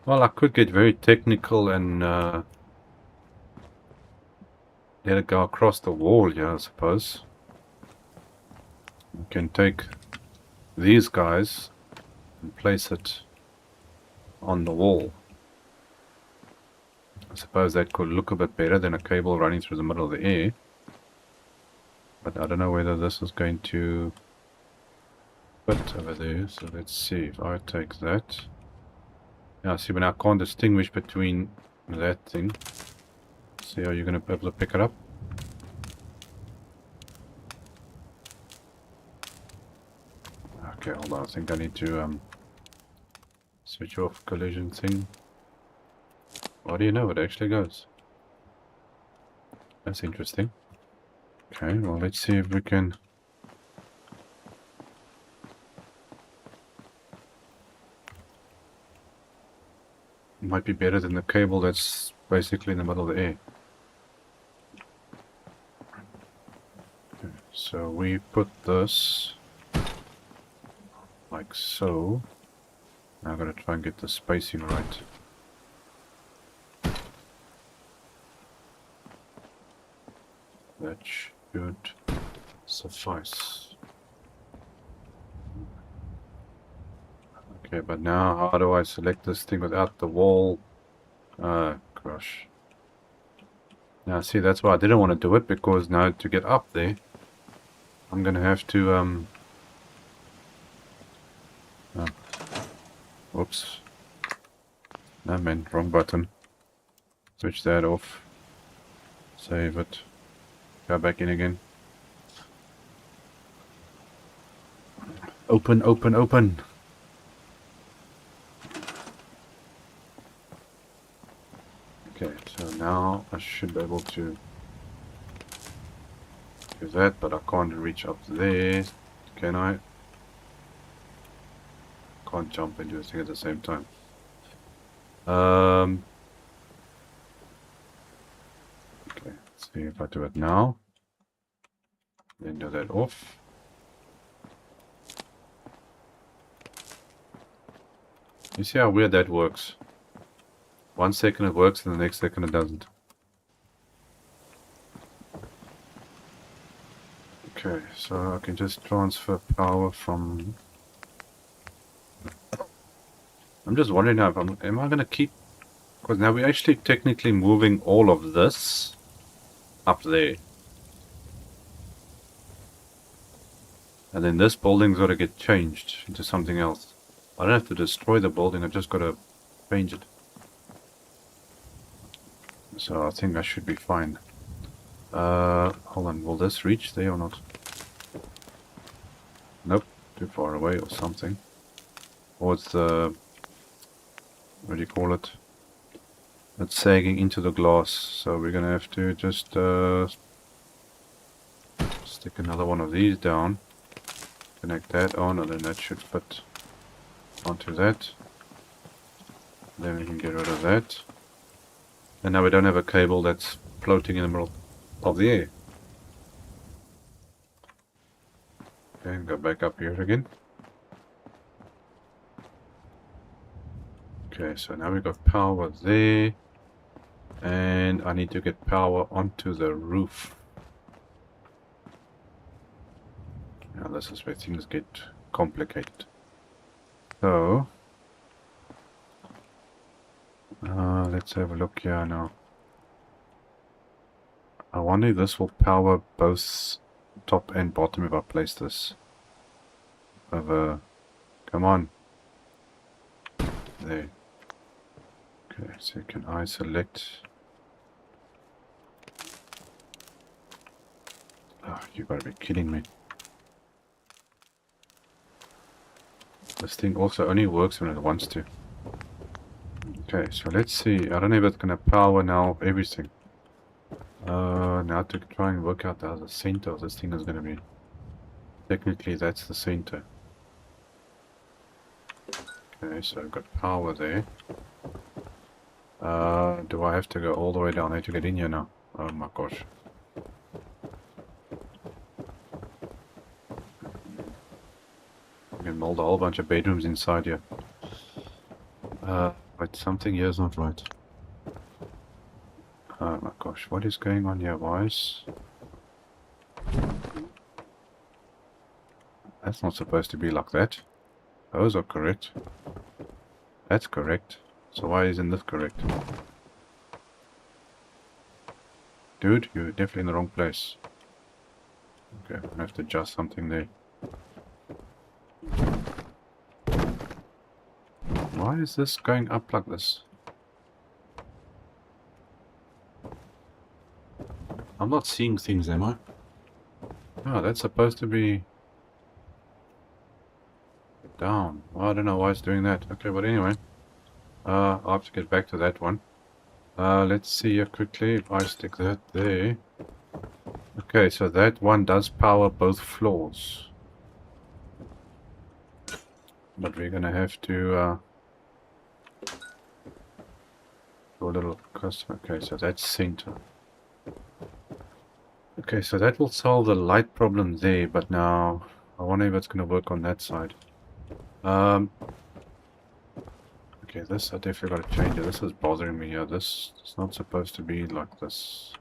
[SPEAKER 1] Well, I could get very technical and let it go across the wall, yeah, I suppose. We can take these guys and place it on the wall. I suppose that could look a bit better than a cable running through the middle of the air. But I don't know whether this is going to fit over there. So let's see if I take that. Yeah, see, but I can't distinguish between that thing. See how you're going to be able to pick it up? Okay, hold on. I think I need to switch off collision thing. How do you know it actually goes? That's interesting. Okay, well, let's see if we can... Might be better than the cable that's basically in the middle of the air. Okay, so we put this like so. Now I'm gonna try and get the spacing right. That should suffice. Okay, but now how do I select this thing without the wall? Gosh. Now see, that's why I didn't want to do it, because now to get up there, I'm gonna have to oh. Whoops. No man, wrong button. Switch that off. Save it. Go back in again. Open, open, open. Okay, so now I should be able to do that, but I can't reach up there. Can I? Can't jump and do a thing at the same time. Okay, let's see if I do it now. Then do that off. You see how weird that works? 1 second it works and the next second it doesn't. Okay, so I can just transfer power from... I'm just wondering now if am I going to keep... Because now we're actually technically moving all of this up there. And then this building's got to get changed into something else. I don't have to destroy the building, I just got to change it. So I think I should be fine. Hold on, will this reach there or not? Nope, too far away or something. Or it's the... what do you call it? It's sagging into the glass, so we're gonna have to just stick another one of these down. Connect that on, and then that should fit onto that. Then we can get rid of that. And now we don't have a cable that's floating in the middle of the air. Okay, go back up here again. Okay, so now we've got power there. And I need to get power onto the roof. Now this is where things get complicated. So, let's have a look here now. I wonder if this will power both top and bottom if I place this over. Come on. There. Okay, so can I select? Oh, you gotta be kidding me. This thing also only works when it wants to. Okay, so let's see. I don't know if it's gonna power now everything. Now to try and work out how the center of this thing is gonna be. Technically, that's the center. Okay, so I've got power there. Do I have to go all the way down there to get in here now? Oh my gosh. I can mold a whole bunch of bedrooms inside here. But something here is not right. Oh my gosh, what is going on here, boys? That's not supposed to be like that. Those are correct. That's correct. So why isn't this correct? Dude, you're definitely in the wrong place. Okay, I have to adjust something there. Why is this going up like this?
[SPEAKER 2] I'm not seeing things, am I?
[SPEAKER 1] Oh, that's supposed to be down. Well, I don't know why it's doing that. Okay, but anyway. I'll have to get back to that one. Let's see here quickly if I stick that there. Okay, so that one does power both floors. But we're gonna have to do a little custom. Okay, so that's center. Okay, so that will solve the light problem there, but now I wonder if it's gonna work on that side. Okay, this I definitely gotta change it. This is bothering me here. This is not supposed to be like this.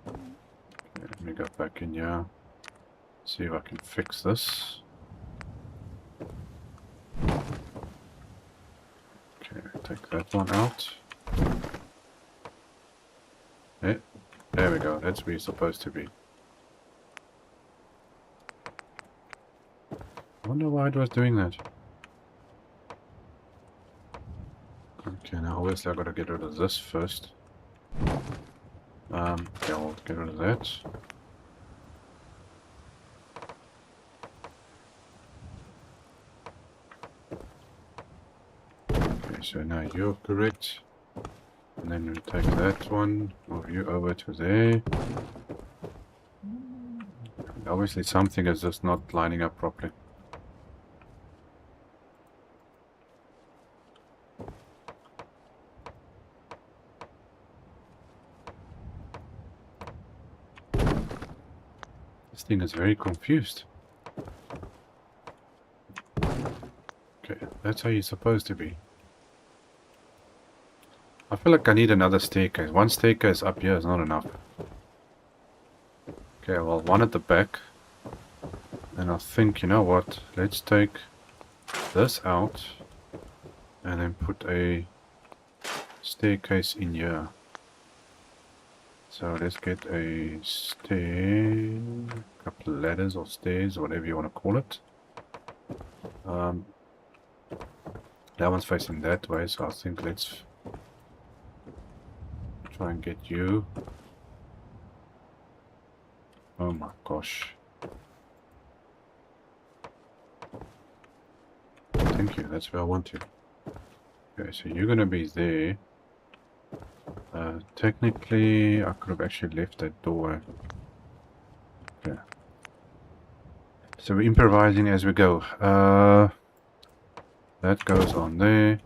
[SPEAKER 1] Okay, let me go back in here. See if I can fix this. Okay, take that one out. Yeah, there we go. That's where you're supposed to be. I wonder why it was doing that. Okay, now obviously I gotta get rid of this first. Okay, I'll get rid of that. Okay, so now you're correct. And then we take that one, move you over to there. Obviously something is just not lining up properly. This thing is very confused. Okay, that's how you're supposed to be. I feel like I need another staircase. One staircase up here is not enough. Okay, well, one at the back. And I think, you know what? Let's take this out. And then put a staircase in here. So let's get a stair, couple of ladders or stairs, whatever you want to call it. That one's facing that way, so I think let's try and get you. Oh my gosh. Thank you, that's where I want you. Okay, so you're gonna be there. Technically, I could have actually left that door. Okay. So we're improvising as we go. That goes on there.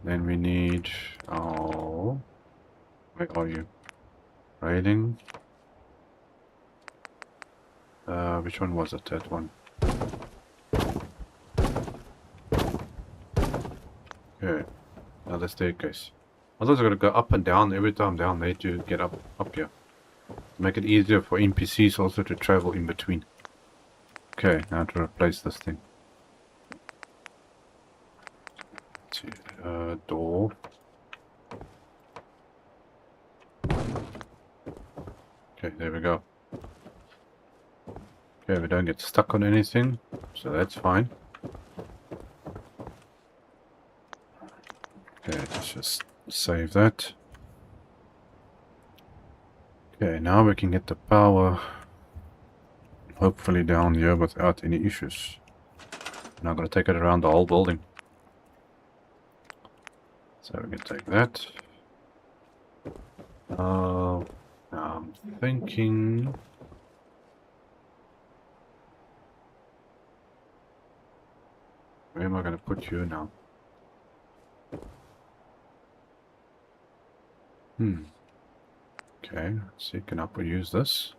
[SPEAKER 1] Then we need... Oh... Where are you? Railing. Which one was it? That one. Okay. Another staircase. Others are going to go up and down every time down there to get up here. Make it easier for NPCs also to travel in between. Okay, now to replace this thing. Let's see, door. Okay, there we go. Okay, we don't get stuck on anything, so that's fine. Okay, let's just save that. Okay, now we can get the power hopefully down here without any issues. And I'm going to take it around the whole building. So we can take that. I'm thinking... Where am I going to put you now? Okay, let's see, can I use this?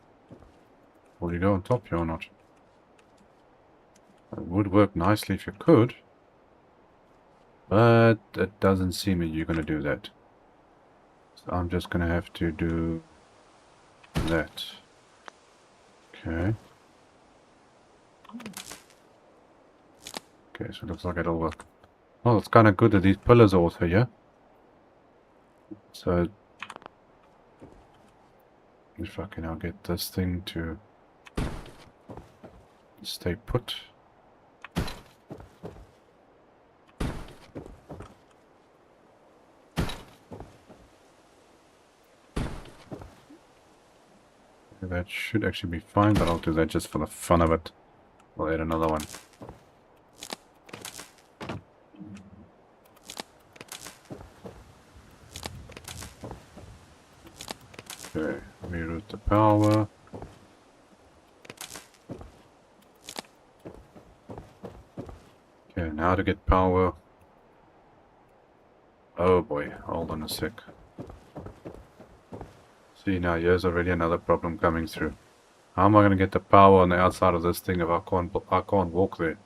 [SPEAKER 1] Will you go on top here or not? It would work nicely if you could. But it doesn't seem that you're going to do that. So I'm just going to have to do that. Okay. Okay, so it looks like it'll work. Well, it's kind of good that these pillars are also here. So, if I can now get this thing to stay put. That should actually be fine, but I'll do that just for the fun of it. We'll add another one. Okay, reroute the power. Okay, now to get power. Oh boy, hold on a sec. See now, here's already another problem coming through. How am I going to get the power on the outside of this thing if I can't walk there?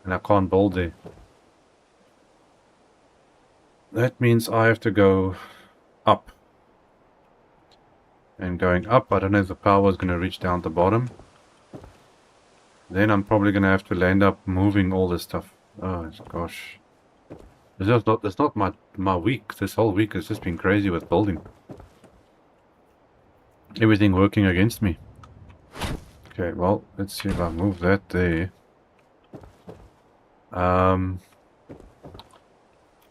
[SPEAKER 1] And I can't build there? That means I have to go up. And going up, I don't know if the power is going to reach down to the bottom. Then I'm probably going to have to end up moving all this stuff. Oh gosh. It's not my week. This whole week has just been crazy with building. Everything working against me. Okay, well, let's see if I move that there. Then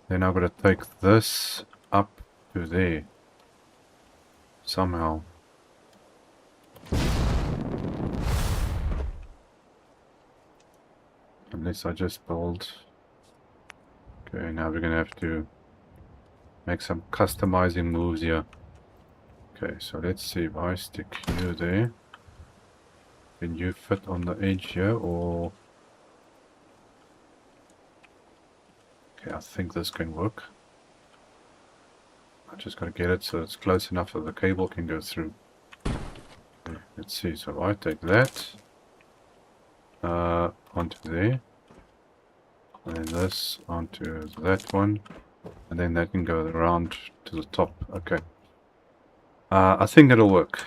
[SPEAKER 1] I've got to take this up to there. Somehow. Unless I just build. Okay, now we're going to have to make some customizing moves here. Okay, so let's see if I stick you there. Can you fit on the edge here or... Okay, I think this can work. I just got to get it so it's close enough that the cable can go through. Okay, let's see, so I take that onto there. And then this onto that one. And then that can go around to the top. Okay. I think it'll work.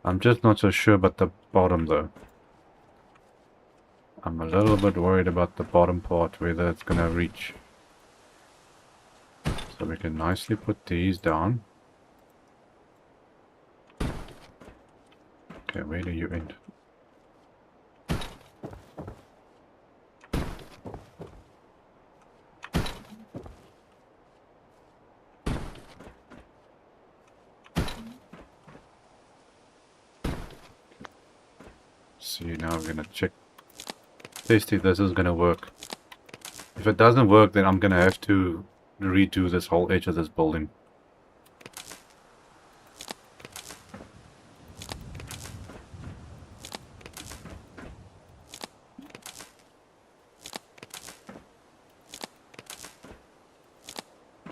[SPEAKER 1] I'm just not so sure about the bottom though. I'm a little bit worried about the bottom part, whether it's gonna reach. So we can nicely put these down. Okay, where do you end? See, now we're gonna check. Test if this is gonna work. If it doesn't work, then I'm gonna have to redo this whole edge of this building.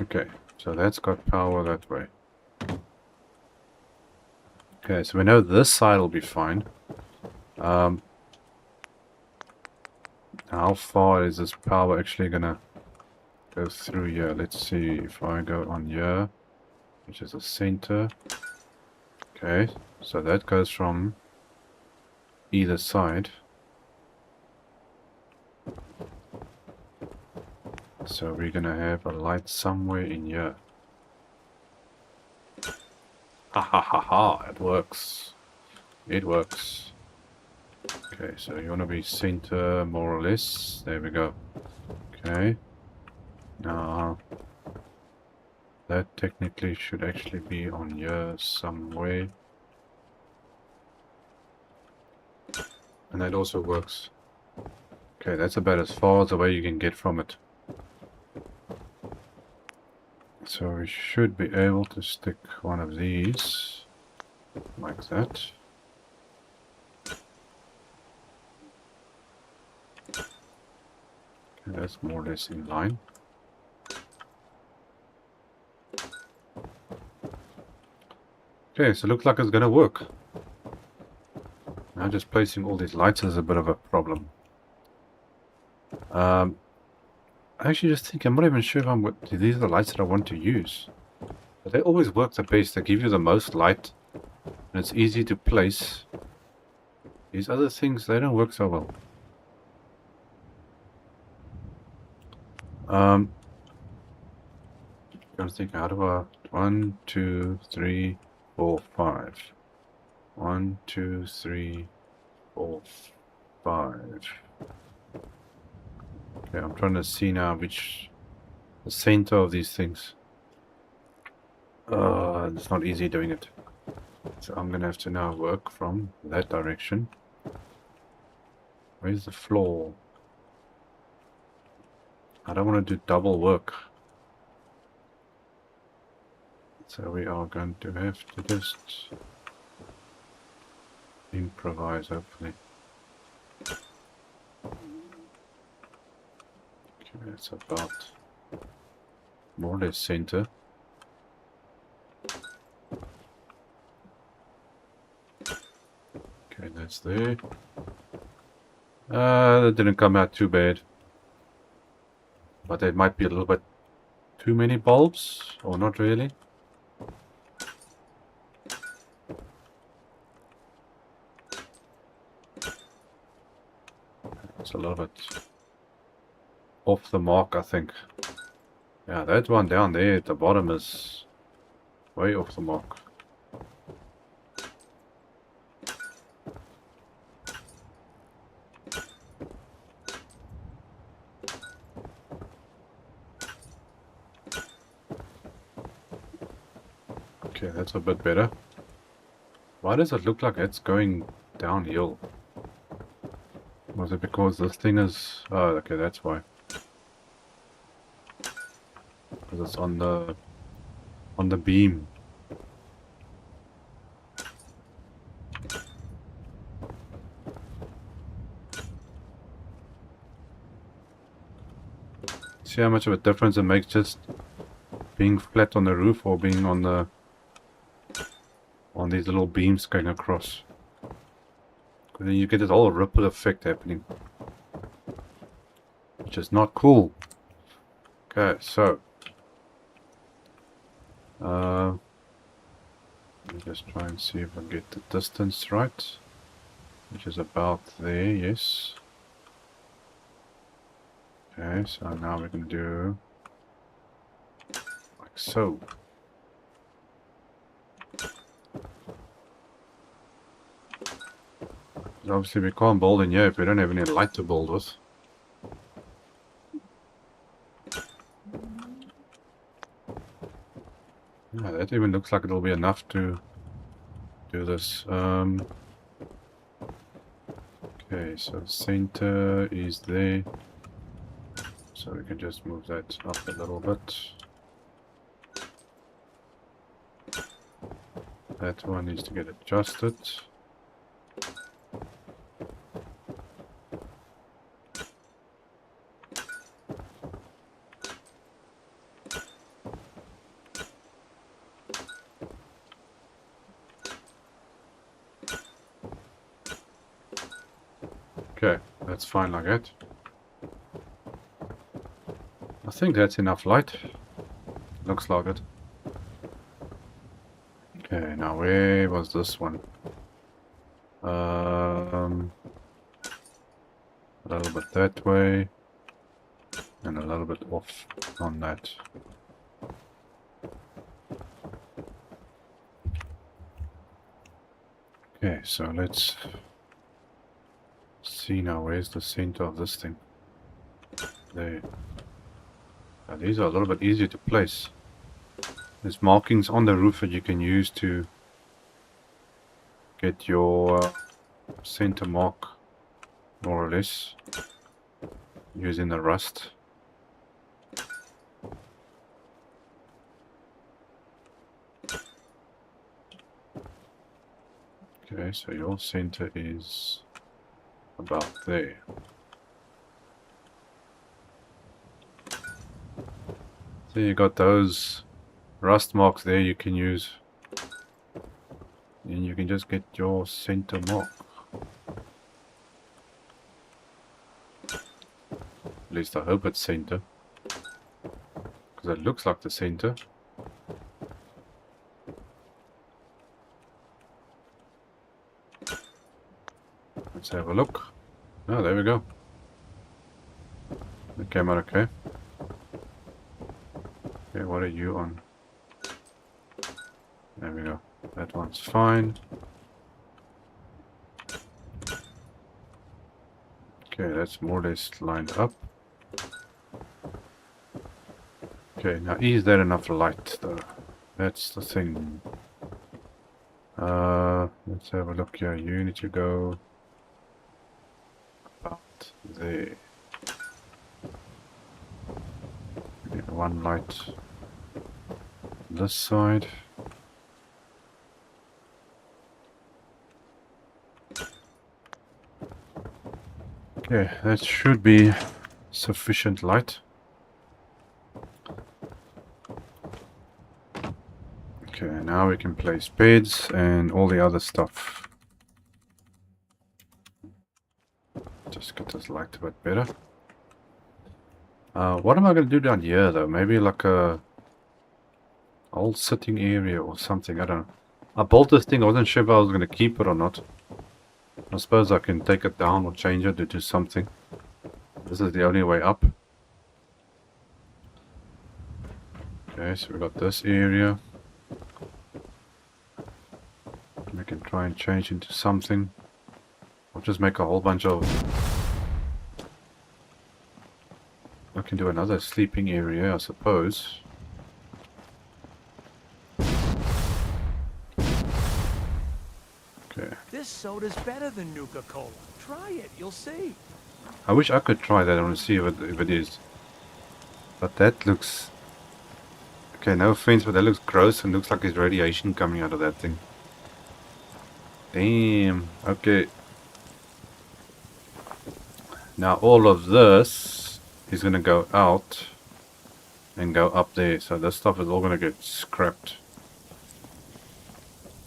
[SPEAKER 1] Okay, so that's got power that way. Okay, so we know this side will be fine. How far is this power actually gonna go through here? Let's see if I go on here, which is the center. Okay, so that goes from either side. So we're gonna have a light somewhere in here. Ha ha ha ha, it works. It works. Okay, so you want to be center more or less. There we go. Okay. Now, that technically should actually be on here somewhere. And that also works. Okay, that's about as far away you can get from it. So we should be able to stick one of these like that. Okay, that's more or less in line. Okay, so it looks like it's gonna work. Now just placing all these lights is a bit of a problem. I actually just think I'm not even sure if these are the lights that I want to use. But they always work the best. They give you the most light. And it's easy to place. These other things, they don't work so well. I'm thinking, how do I... 1, 2, 3, 4, 5. 1, 2, 3, 4, 5. Okay, I'm trying to see now which... the center of these things. It's not easy doing it. So I'm gonna have to now work from that direction. Where's the floor? I don't want to do double work. So we are going to have to just improvise, hopefully. Okay, that's about more or less center. Okay, that's there. That didn't come out too bad. But there might be a little bit too many bulbs, or not really. It's a little bit off the mark, I think. Yeah, that one down there at the bottom is way off the mark. Okay, that's a bit better. Why does it look like it's going downhill? Was it because this thing is... oh, okay, that's why. Because it's on the beam. See how much of a difference it makes just being flat on the roof or being on these little beams going across. And then you get this whole ripple effect happening, which is not cool. Okay, so let me just try and see if I get the distance right, which is about there. Yes. Okay, so now we can do like so. Obviously we can't build in here if we don't have any light to build with. Yeah, that even looks like it'll be enough to do this. Okay, so center is there. So we can just move that up a little bit. That one needs to get adjusted. Okay, that's fine like that. I think that's enough light. Looks like it. Okay, now where was this one? A little bit that way. And a little bit off on that. Okay, so let's see now, where's the center of this thing? There. Now, these are a little bit easier to place. There's markings on the roof that you can use to get your center mark more or less, using the rust. Okay, so your center is about there. So you got those rust marks there you can use, and you can just get your center mark. At least I hope it's center, because it looks like the center. Let's have a look. Oh, there we go. It came out okay. Okay, what are you on? There we go. That one's fine. Okay, that's more or less lined up. Okay, now is there enough light though? That's the thing. Let's have a look here. You need to go about there. Get one light this side. Okay, that should be sufficient light. Okay, now we can place beds and all the other stuff. Just get this light a bit better. What am I going to do down here though? Maybe like a old sitting area or something, I don't know. I built this thing, I wasn't sure if I was going to keep it or not. I suppose I can take it down or change it to do something. This is the only way up. Okay, so we got this area. We can try and change into something. I'll just make a whole bunch of... I can do another sleeping area, I suppose. Okay.
[SPEAKER 3] This soda's better than Nuka-Cola. Try it, you'll see.
[SPEAKER 1] I wish I could try that. I want to see if it is. But that looks... Okay, no offense, but that looks gross and looks like there's radiation coming out of that thing. Damn. Okay. Now all of this is going to go out and go up there. So this stuff is all going to get scrapped.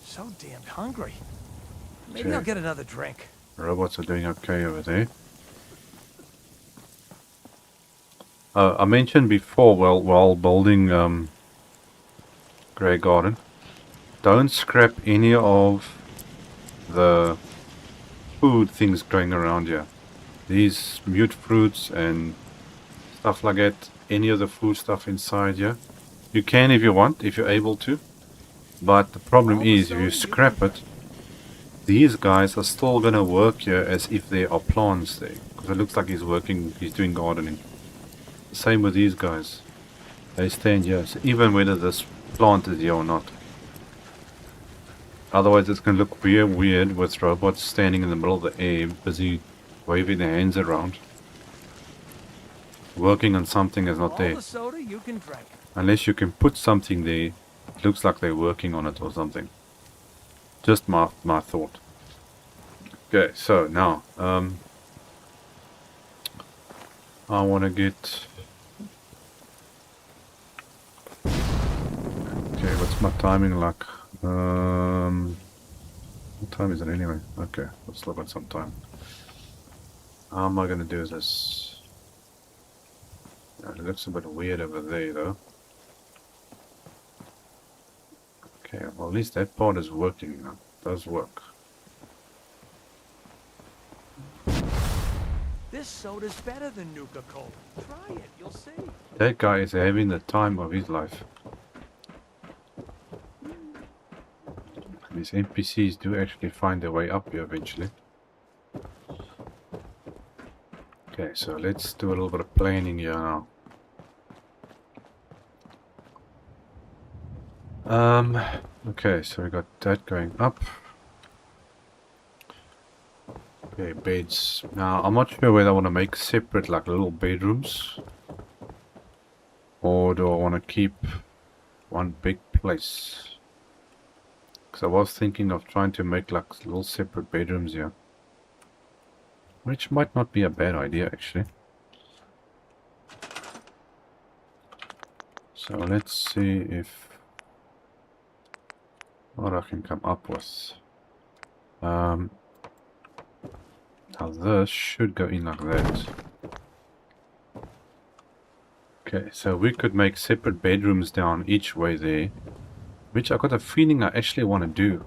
[SPEAKER 3] So damn hungry. Maybe
[SPEAKER 1] Okay.
[SPEAKER 3] I'll get another drink.
[SPEAKER 1] Robots are doing okay over there. I mentioned before, well, while building Graygarden, don't scrap any of the food things going around here. These mute fruits and stuff like that, any of the food stuff inside here. You can if you want, if you're able to. But the problem is, if you scrap it, these guys are still going to work here as if there are plants there. Because it looks like he's working, he's doing gardening. Same with these guys. They stand here, so even whether this plant is here or not. Otherwise it's going to look weird with robots standing in the middle of the air, busy waving their hands around. Working on something that's not
[SPEAKER 3] All
[SPEAKER 1] there.
[SPEAKER 3] the soda you can drink.
[SPEAKER 1] Unless you can put something there, it looks like they're working on it or something. Just my thought. Okay, so now, I want to get... Okay, what's my timing like? What time is it anyway? Okay, we've still got some time. How am I going to do this? It looks a bit weird over there though. Okay, well at least that part is working now. It does work.
[SPEAKER 3] This soda's better than Nuka-Cola. Try it, you'll see.
[SPEAKER 1] That guy is having the time of his life. These NPCs do actually find their way up here eventually. Okay, so let's do a little bit of planning here now. Okay, so we got that going up. Okay, beds. Now, I'm not sure whether I want to make separate, like, little bedrooms. Or do I want to keep one big place? Because I was thinking of trying to make, like, little separate bedrooms here. Which might not be a bad idea, actually. So, let's see if... what I can come up with. Now this should go in like that. Okay, so we could make separate bedrooms down each way there, which I got a feeling I actually want to do.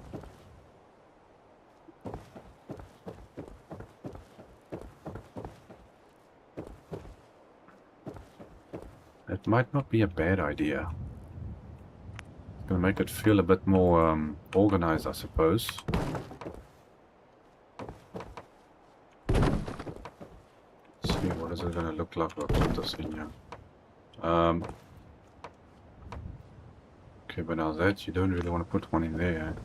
[SPEAKER 1] It might not be a bad idea. It's gonna make it feel a bit more organized, I suppose. Let's see, what is it gonna look like? I'll put this in here. Okay, but now that you don't really want to put one in there,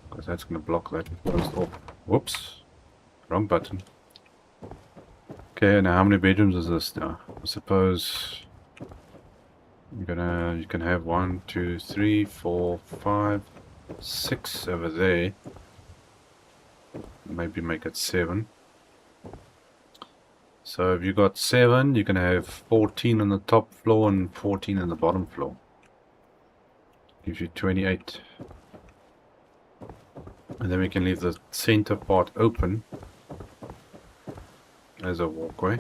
[SPEAKER 1] because that's gonna block that first off. Whoops, wrong button. Okay, now how many bedrooms is this now? I suppose you can have 1, 2, 3, 4, 5, 6 over there. Maybe make it 7. So if you got 7, you can have 14 on the top floor and 14 on the bottom floor. Gives you 28. And then we can leave the center part open as a walkway.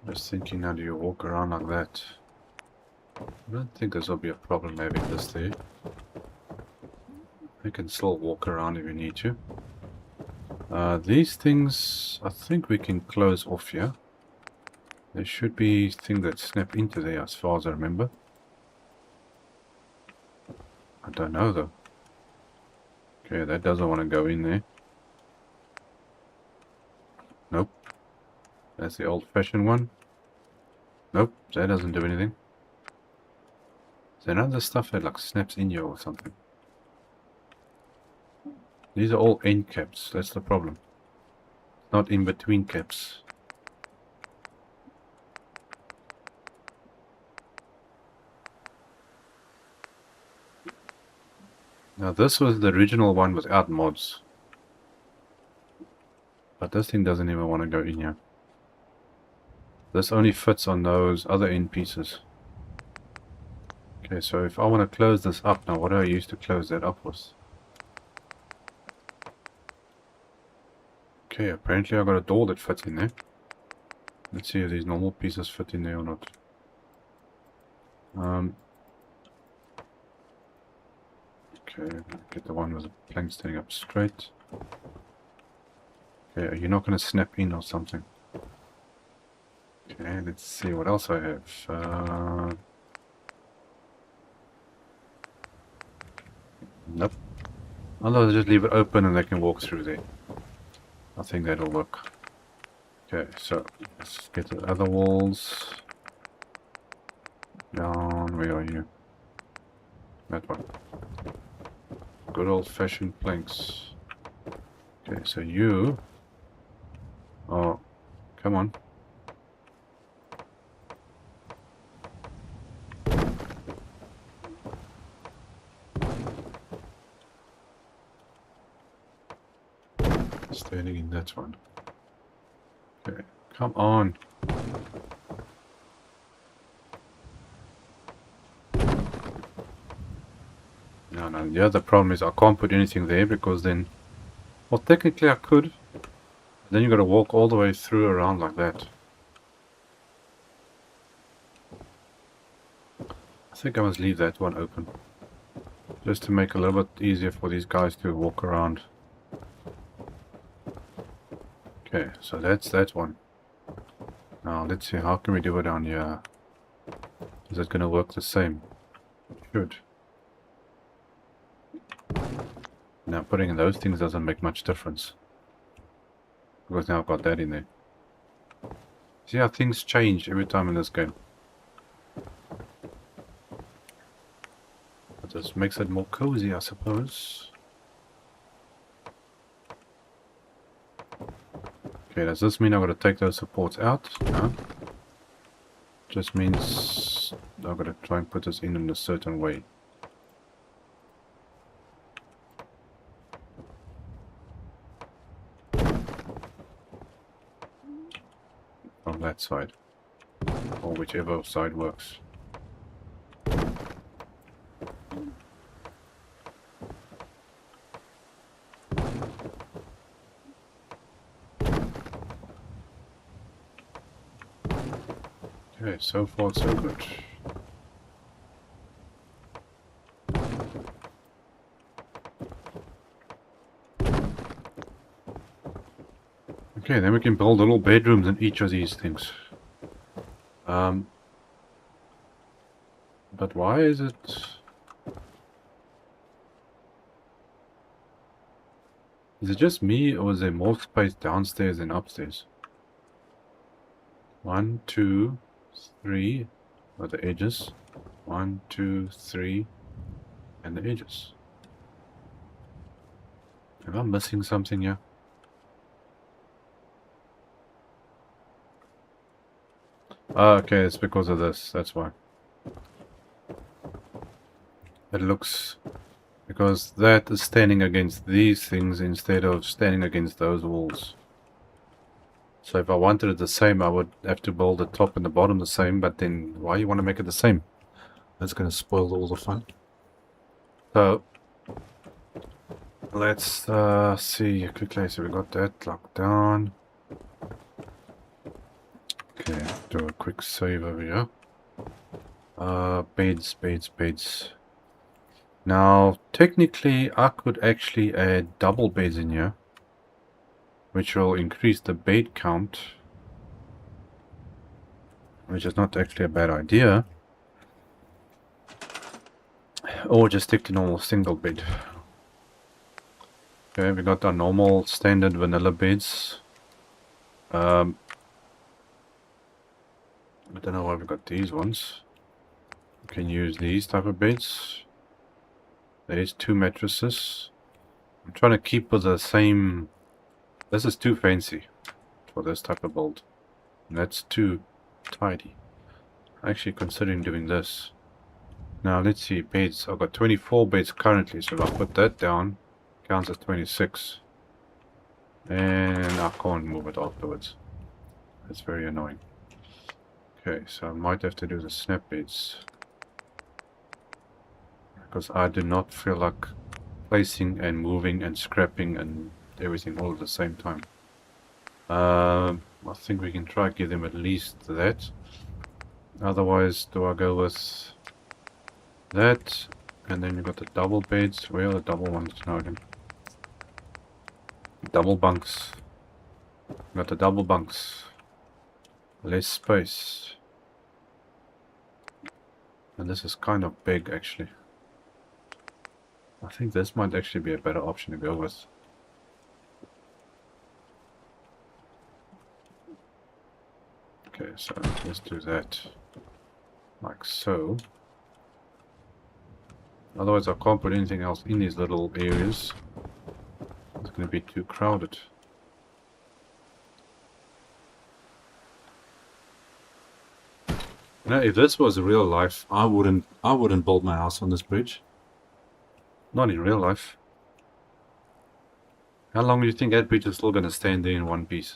[SPEAKER 1] Just thinking, how do you walk around like that? I don't think this will be a problem having this there. You can still walk around if you need to. These things, I think we can close off here. There should be things that snap into there as far as I remember. I don't know though. Okay, that doesn't want to go in there. Nope. That's the old-fashioned one. Nope, that doesn't do anything. Is there another stuff that like snaps in you or something? These are all end caps, that's the problem. Not in between caps. Now this was the original one without mods. But this thing doesn't even want to go in here. This only fits on those other end pieces. Okay, so if I want to close this up now, what do I use to close that up with? Okay, apparently I got a door that fits in there. Let's see if these normal pieces fit in there or not. Okay, get the one with the plank standing up straight. Okay, you're not going to snap in or something. Okay, let's see what else I have. Nope. I'll just leave it open and they can walk through there. I think that'll work. Okay, so let's get the other walls. Down, where are you? That one. Good old-fashioned planks. Okay, so you... oh, come on. Standing in that one. Okay, come on. No, the other problem is I can't put anything there because then... well, technically I could. Then you gotta walk all the way through around like that. I think I must leave that one open. Just to make it a little bit easier for these guys to walk around. Okay, so that's that one. Now let's see, how can we do it down here? Is it gonna work the same? It should. Now putting in those things doesn't make much difference. Because now I've got that in there. See how things change every time in this game. Just makes it more cozy, I suppose. Okay, does this mean I've got to take those supports out? No. Just means I've got to try and put this in a certain way. From that side. Or whichever side works. Okay, so far so good. Okay, then we can build little bedrooms in each of these things. But why is it... Is it just me, or is there more space downstairs than upstairs? 1, 2, 3 are the edges. 1, 2, 3 and the edges. Am I missing something here? Ah, okay, it's because of this, that's why. It looks... Because that is standing against these things instead of standing against those walls. So if I wanted it the same, I would have to build the top and the bottom the same, but then why you want to make it the same?
[SPEAKER 2] That's going to spoil all the fun.
[SPEAKER 1] So, let's see quickly. So we got that locked down. Okay, do a quick save over here. Beds. Now, technically, I could actually add double beds in here, which will increase the bed count, which is not actually a bad idea. Or just stick to normal single bed. Okay, we got our normal standard vanilla beds. I don't know why we got these ones. We can use these type of beds. There's 2 mattresses. I'm trying to keep with the same... This is too fancy for this type of build. And that's too tidy. I'm actually considering doing this. Now let's see, beds. I've got 24 beds currently, so if I put that down, counts as 26. And I can't move it afterwards. That's very annoying. Okay, so I might have to do the snap beds. Because I do not feel like placing and moving and scrapping and everything all at the same time. I think we can try to give them at least that. Otherwise, do I go with that? And then you got the double beds. Where are the double ones now again? Double bunks. Got the double bunks. Less space. And this is kind of big actually. I think this might actually be a better option to go with. Okay, so let's do that. Like so. Otherwise I can't put anything else in these little areas. It's going to be too crowded.
[SPEAKER 2] Now, if this was real life, I wouldn't build my house on this bridge.
[SPEAKER 1] Not in real life. How long do you think that bridge is still going to stand there in one piece?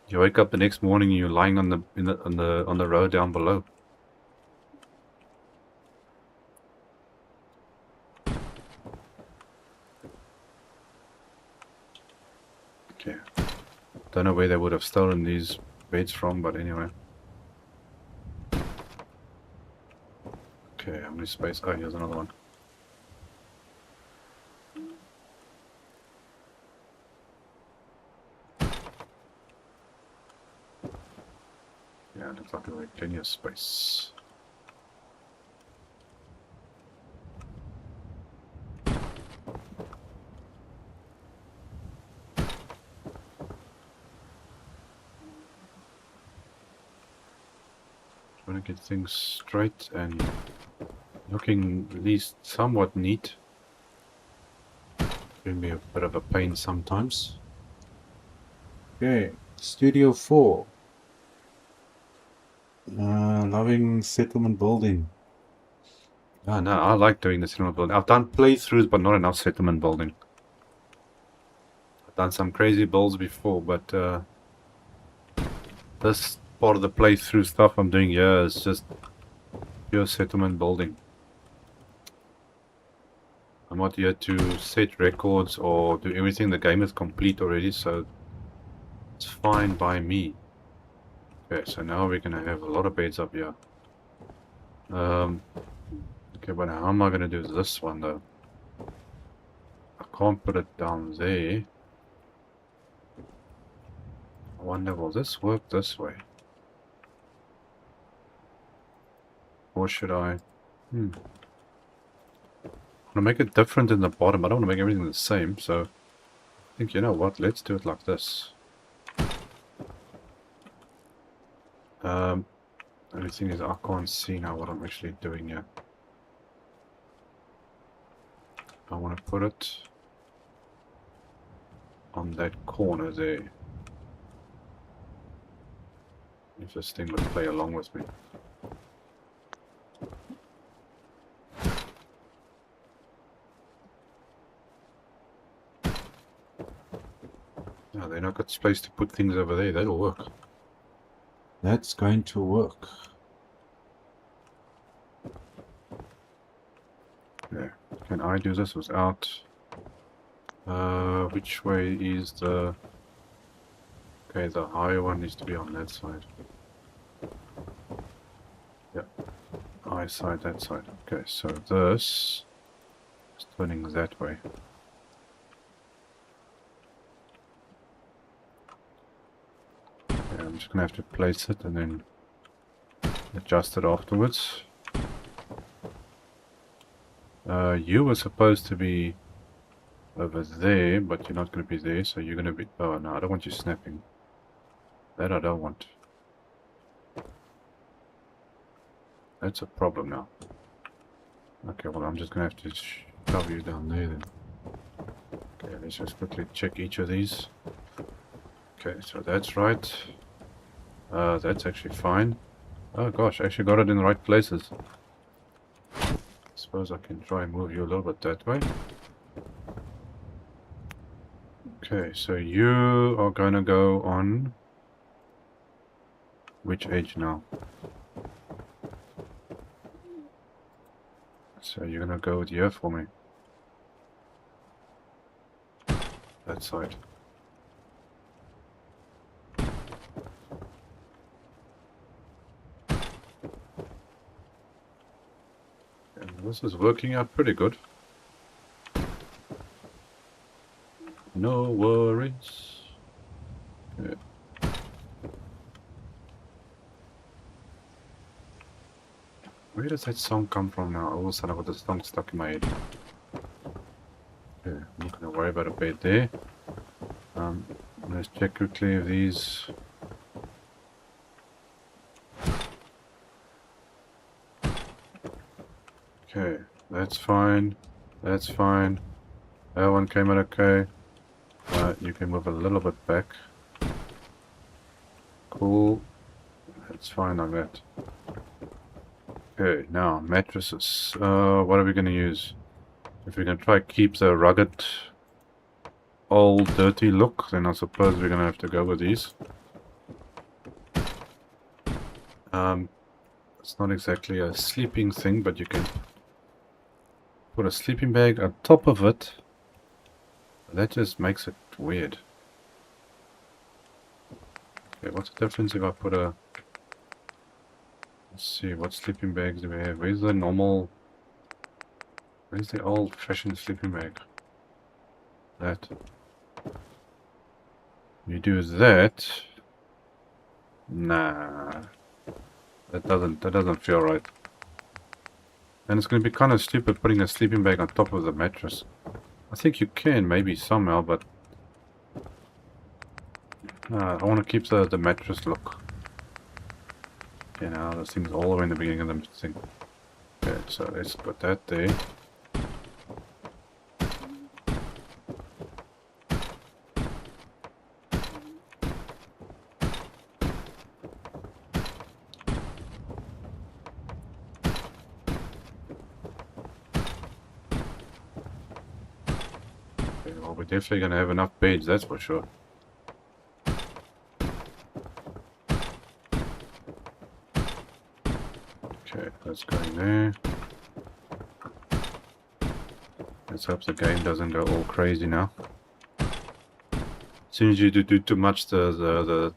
[SPEAKER 1] You wake up the next morning and you're lying on the road down below. Okay. Don't know where they would have stolen these beds from, but anyway. Okay, how many space? Oh, here's another one. Yeah, looks like we have plenty of space. Trying to get things straight and looking at least somewhat neat.
[SPEAKER 2] Can be a bit of a pain sometimes. Okay, Studio 4. Loving settlement building.
[SPEAKER 1] Ah, no, I like doing the settlement building. I've done playthroughs, but not enough settlement building. I've done some crazy builds before, but this part of the playthrough stuff I'm doing here is just pure settlement building. I'm not here to set records or do everything. The game is complete already, so it's fine by me. Okay, so now we're gonna have a lot of beds up here. Okay, but how am I gonna do this one though? I can't put it down there. I wonder, will this work this way? Or should I? I want to make it different in the bottom. I don't want to make everything the same, so I think, you know what, let's do it like this. Only thing is I can't see now what I'm actually doing here. I want to put it on that corner there. If this thing would play along with me. No, they're not got space to put things over there. That'll work.
[SPEAKER 2] That's going to work.
[SPEAKER 1] Yeah. Can I do this without? Which way is the? Okay, the higher one needs to be on that side. Yep. High side, that side. Okay, so this is turning that way. I'm just gonna have to place it and then adjust it afterwards. You were supposed to be over there, but you're not gonna be there, so you're gonna be... Oh no, I don't want you snapping. That I don't want. That's a problem now. Okay, well I'm just gonna have to shove you down there then. Okay, let's just quickly check each of these. Okay, so that's right. That's actually fine. Oh gosh, I actually got it in the right places. Suppose I can try and move you a little bit that way. Okay, so you are gonna go on which edge now? So you're gonna go with here for me. That side. This is working out pretty good. No worries. Okay. Where does that song come from now? All of a sudden I got this song stuck in my head. Okay, I'm not gonna worry about a bed there. Let's check quickly if these... Okay, that's fine. That's fine. That one came out okay. You can move a little bit back. Cool. That's fine like that. Okay, now mattresses. What are we going to use? If we're going to try to keep the rugged, old, dirty look, then I suppose we're going to have to go with these. It's not exactly a sleeping thing, but you can put a sleeping bag on top of it. That just makes it weird. Okay, what's the difference if I put a... Let's see, what sleeping bags do we have? Where's the normal... Where's the old-fashioned sleeping bag? That. You do that... Nah. That doesn't feel right. And it's going to be kind of stupid putting a sleeping bag on top of the mattress. I think you can, maybe somehow, but... I want to keep the mattress look. Okay, now this thing's all the way in the beginning of the thing. Okay, Okay, so let's put that there. Okay, well, we're definitely gonna have enough beds, that's for sure. Okay, that's going there. Let's hope the game doesn't go all crazy now. As soon as you do too much, the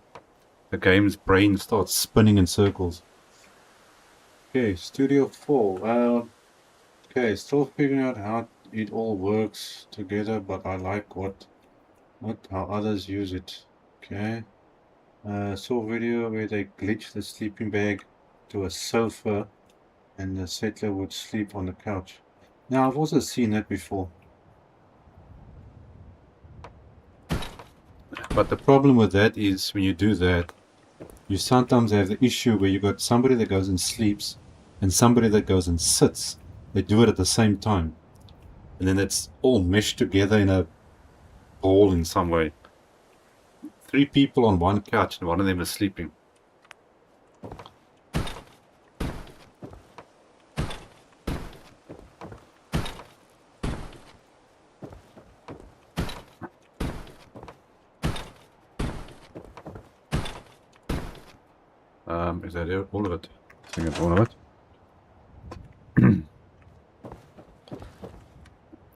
[SPEAKER 1] game's brain starts spinning in circles.
[SPEAKER 2] Okay, Studio 4. Okay, still figuring out how it all works together, but I like how others use it. Okay. Saw a video where they glitch the sleeping bag to a sofa and the settler would sleep on the couch. Now, I've also seen that before. But the problem with that is when you do that, you sometimes have the issue where you got somebody that goes and sleeps and somebody that goes and sits. They do it at the same time. And then it's all meshed together in a ball in some way. 3 people on one couch and one of them is sleeping. Is that it? All of it? I think it's all of it.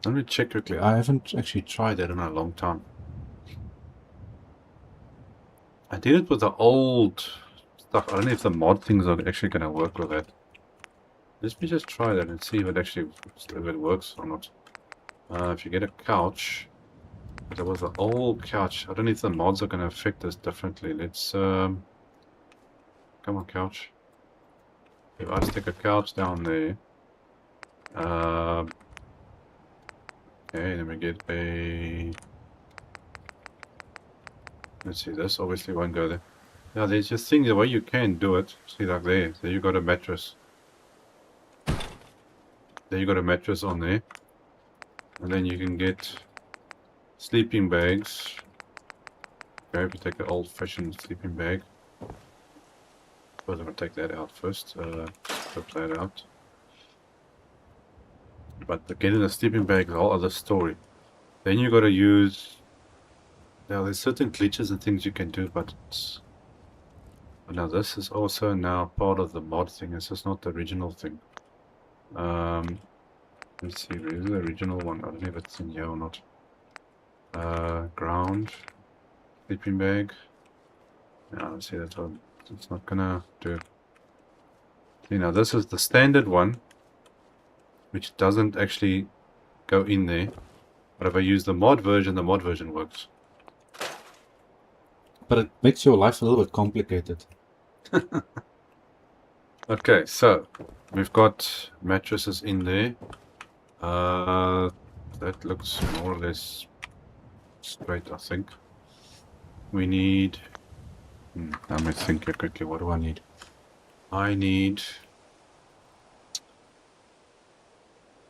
[SPEAKER 2] Let me check quickly. I haven't actually tried that in a long time. I did it with the old stuff. I don't know if the mod things are actually going to work with that. Let me just try that and see if it works or not. If you get a couch, there was an old couch. I don't know if the mods are going to affect this differently. Let's come on, couch. If I stick a couch down there, okay, then we get a. Let's see. This obviously won't go there. Yeah, there's just things the way you can do it. See, like there. There you got a mattress. There you got a mattress on there, and then you can get sleeping bags. Okay, if you take the old-fashioned sleeping bag. First, I'm gonna take that out first. Flip that out. But getting a sleeping bag is a whole other story. Then you got to use. Now, there's certain glitches and things you can do, but now this is also now part of the mod thing. This is not the original thing. Let's see, where is the original one? I don't know if it's in here or not. Ground, sleeping bag. Yeah, let's see, that's what it's not gonna do. See, now this is the standard one, which doesn't actually go in there. But if I use the mod version works. But it makes your life a little bit complicated. Okay, so we've got mattresses in there. That looks more or less straight, I think. We need. Let me think here quickly. What do I need? I need.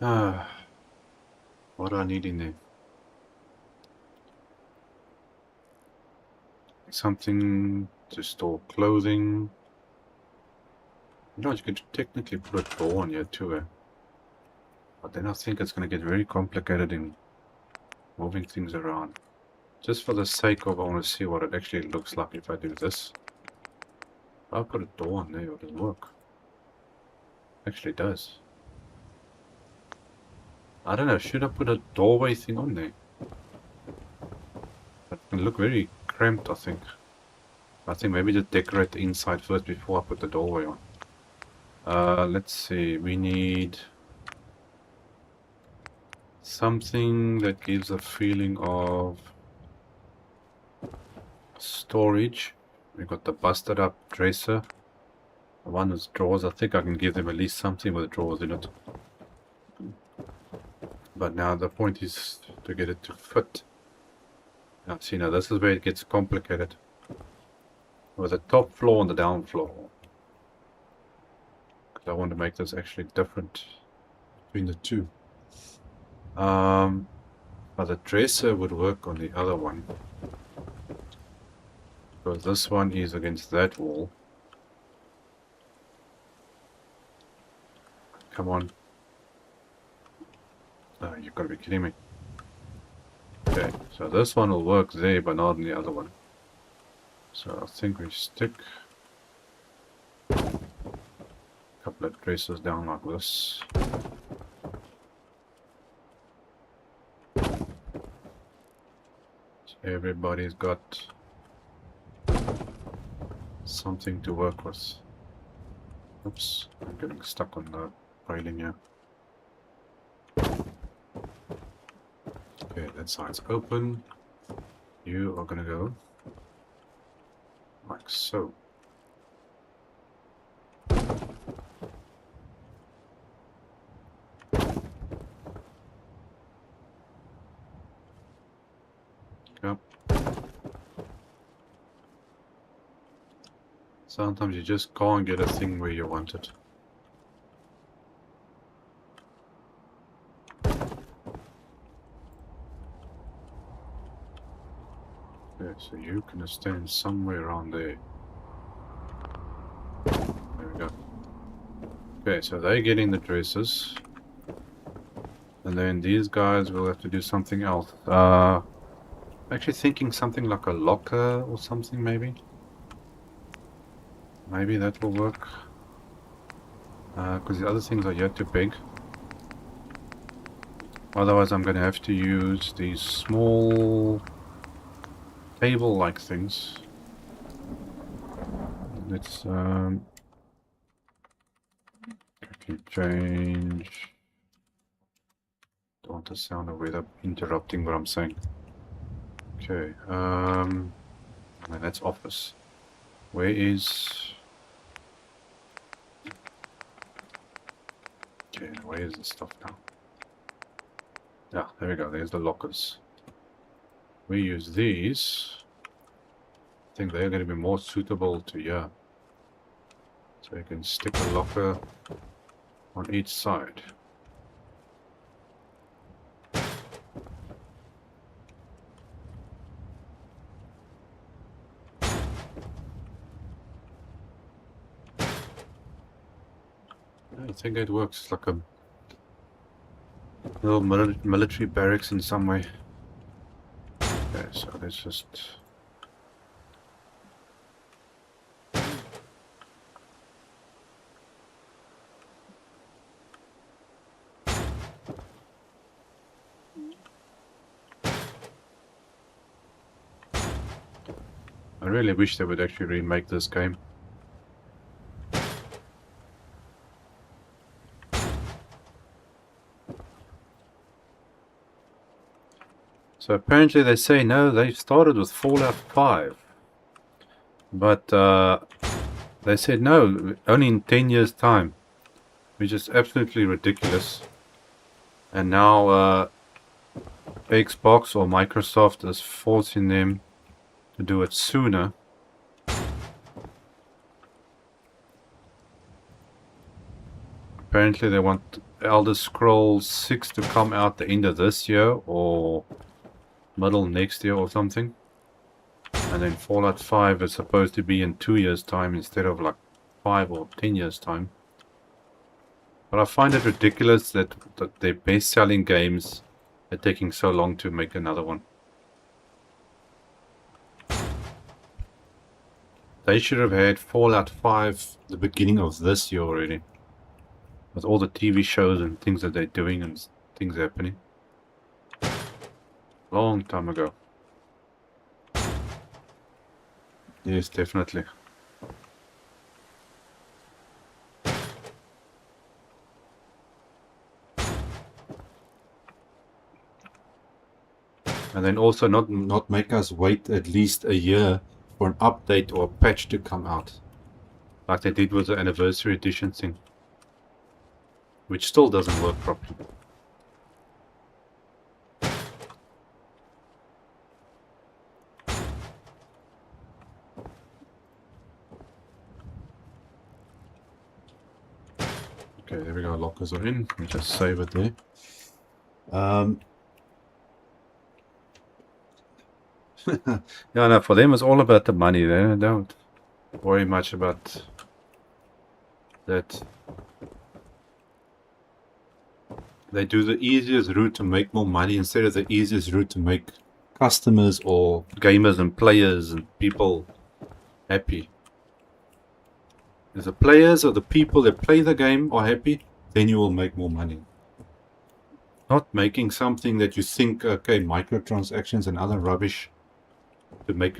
[SPEAKER 2] What do I need in there? Something to store clothing. You know, you could technically put a door on here too. But then I think it's going to get very complicated in moving things around. Just for the sake of, I want to see what it actually looks like if I do this. If I put a door on there, it doesn't work. Actually does. I don't know, should I put a doorway thing on there? That can look very cramped, I think. I think maybe just decorate the inside first before I put the doorway on. Let's see, we need something that gives a feeling of storage. We've got the busted up dresser. The one with drawers. I think I can give them at least something with drawers in it. But now the point is to get it to fit. Now see, now this is where it gets complicated. With the top floor and the down floor. I want to make this actually different between the two. But the dresser would work on the other one. Because this one is against that wall. Come on. Oh, you've got to be kidding me. Okay, so this one will work there, but not on the other one. So I think we stick a couple of dressers down like this. So everybody's got something to work with. Oops, I'm getting stuck on the railing here. Okay, that side's open. You are gonna go like so. Yep. Sometimes you just can't get a thing where you want it. Okay, so you can stand somewhere around there. There we go. Okay, so they're getting the dresses. And then these guys will have to do something else. Actually thinking something like a locker or something maybe. Maybe that will work. Because the other things are yet too big. Otherwise I'm going to have to use these small table-like things. Let's quickly change. Don't want the sound of weather interrupting what I'm saying. Okay, and that's office. Where is... Okay, where is the stuff now? Yeah, there we go, there's the lockers. We use these. I think they're going to be more suitable to here. So you can stick a locker on each side. I think it works like a little military barracks in some way. Okay, so let's just... I really wish they would actually remake this game. So apparently they say no, they started with Fallout 5. But they said no, only in 10 years time. Which is absolutely ridiculous. And now Xbox or Microsoft is forcing them to do it sooner. Apparently they want Elder Scrolls 6 to come out the end of this year or middle next year or something. And then Fallout 5 is supposed to be in 2 years time instead of like 5 or 10 years time. But I find it ridiculous that their best selling games are taking so long to make another one. They should have had Fallout 5 the beginning of this year already. With all the TV shows and things that they're doing and things happening. Long time ago. Yes, definitely. And then also not make us wait at least a year for an update or a patch to come out. Like they did with the anniversary edition thing. Which still doesn't work properly. Okay, there we go. Lockers are in. We just save it there. Yeah,
[SPEAKER 1] no, for them it's all about the money. They don't worry much about that.
[SPEAKER 2] they do the easiest route to make more money instead of the easiest route to make customers or
[SPEAKER 1] Gamers and players and people happy.
[SPEAKER 2] if the players or the people that play the game are happy, then you will make more money. Not making something that you think, okay, microtransactions and other rubbish to make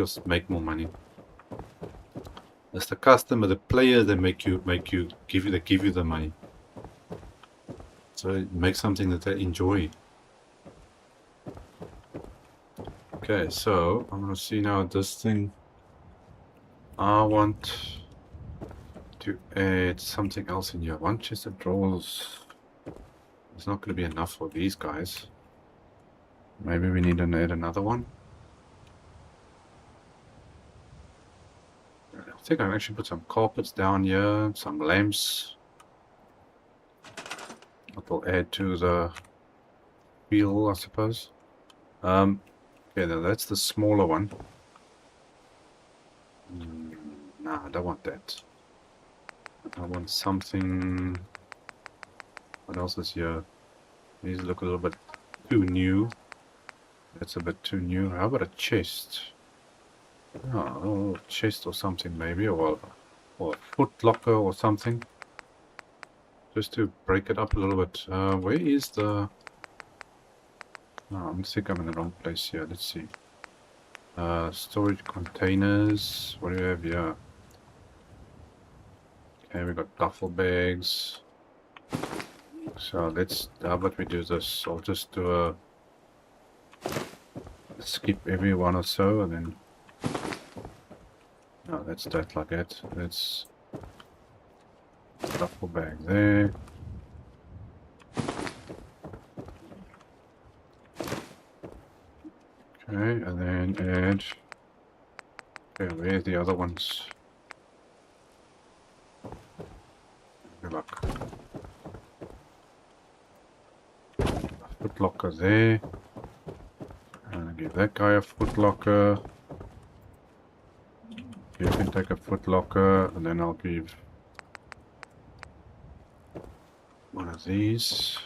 [SPEAKER 2] more money. It's the customer, the player that give you the money. So make something that they enjoy. Okay, so I'm gonna see now this thing. I want to add something else in here. One chest of drawers. It's not going to be enough for these guys. Maybe we need to add another one. I think I can actually put some carpets down here, some lamps. That will add to the wheel, I suppose. Okay, now that's the smaller one. Nah, I don't want that. I want something. What else is here? These look a little bit too new. That's a bit too new. How about a chest? Oh, a chest or something maybe, or a foot locker or something. Just to break it up a little bit. Where is the... Oh, I think I'm in the wrong place here. Let's see. Storage containers. What do we have here? Okay, we got duffel bags. So let's, how about we do this? I'll just do a skip every one or so and then, no, that's that like that. That's duffel bag there. Okay, and then add, okay, where's the other ones? Good luck. Foot locker there. And give that guy a foot locker. You can take a foot locker, and then I'll give one of these.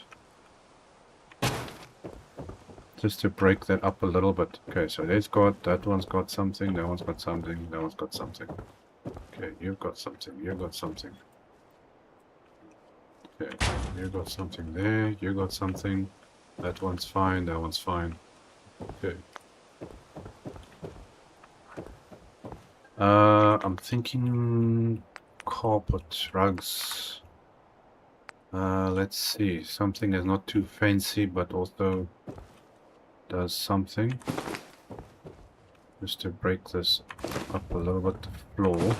[SPEAKER 2] Just to break that up a little bit. Okay, so that's got, that one's got something, that one's got something, that one's got something. Okay, you've got something, you've got something. Okay, you got something there, you got something. That one's fine, that one's fine. Okay. I'm thinking carpet, rugs. Let's see, something that's not too fancy but also does something. Just to break this up a little bit, the floor.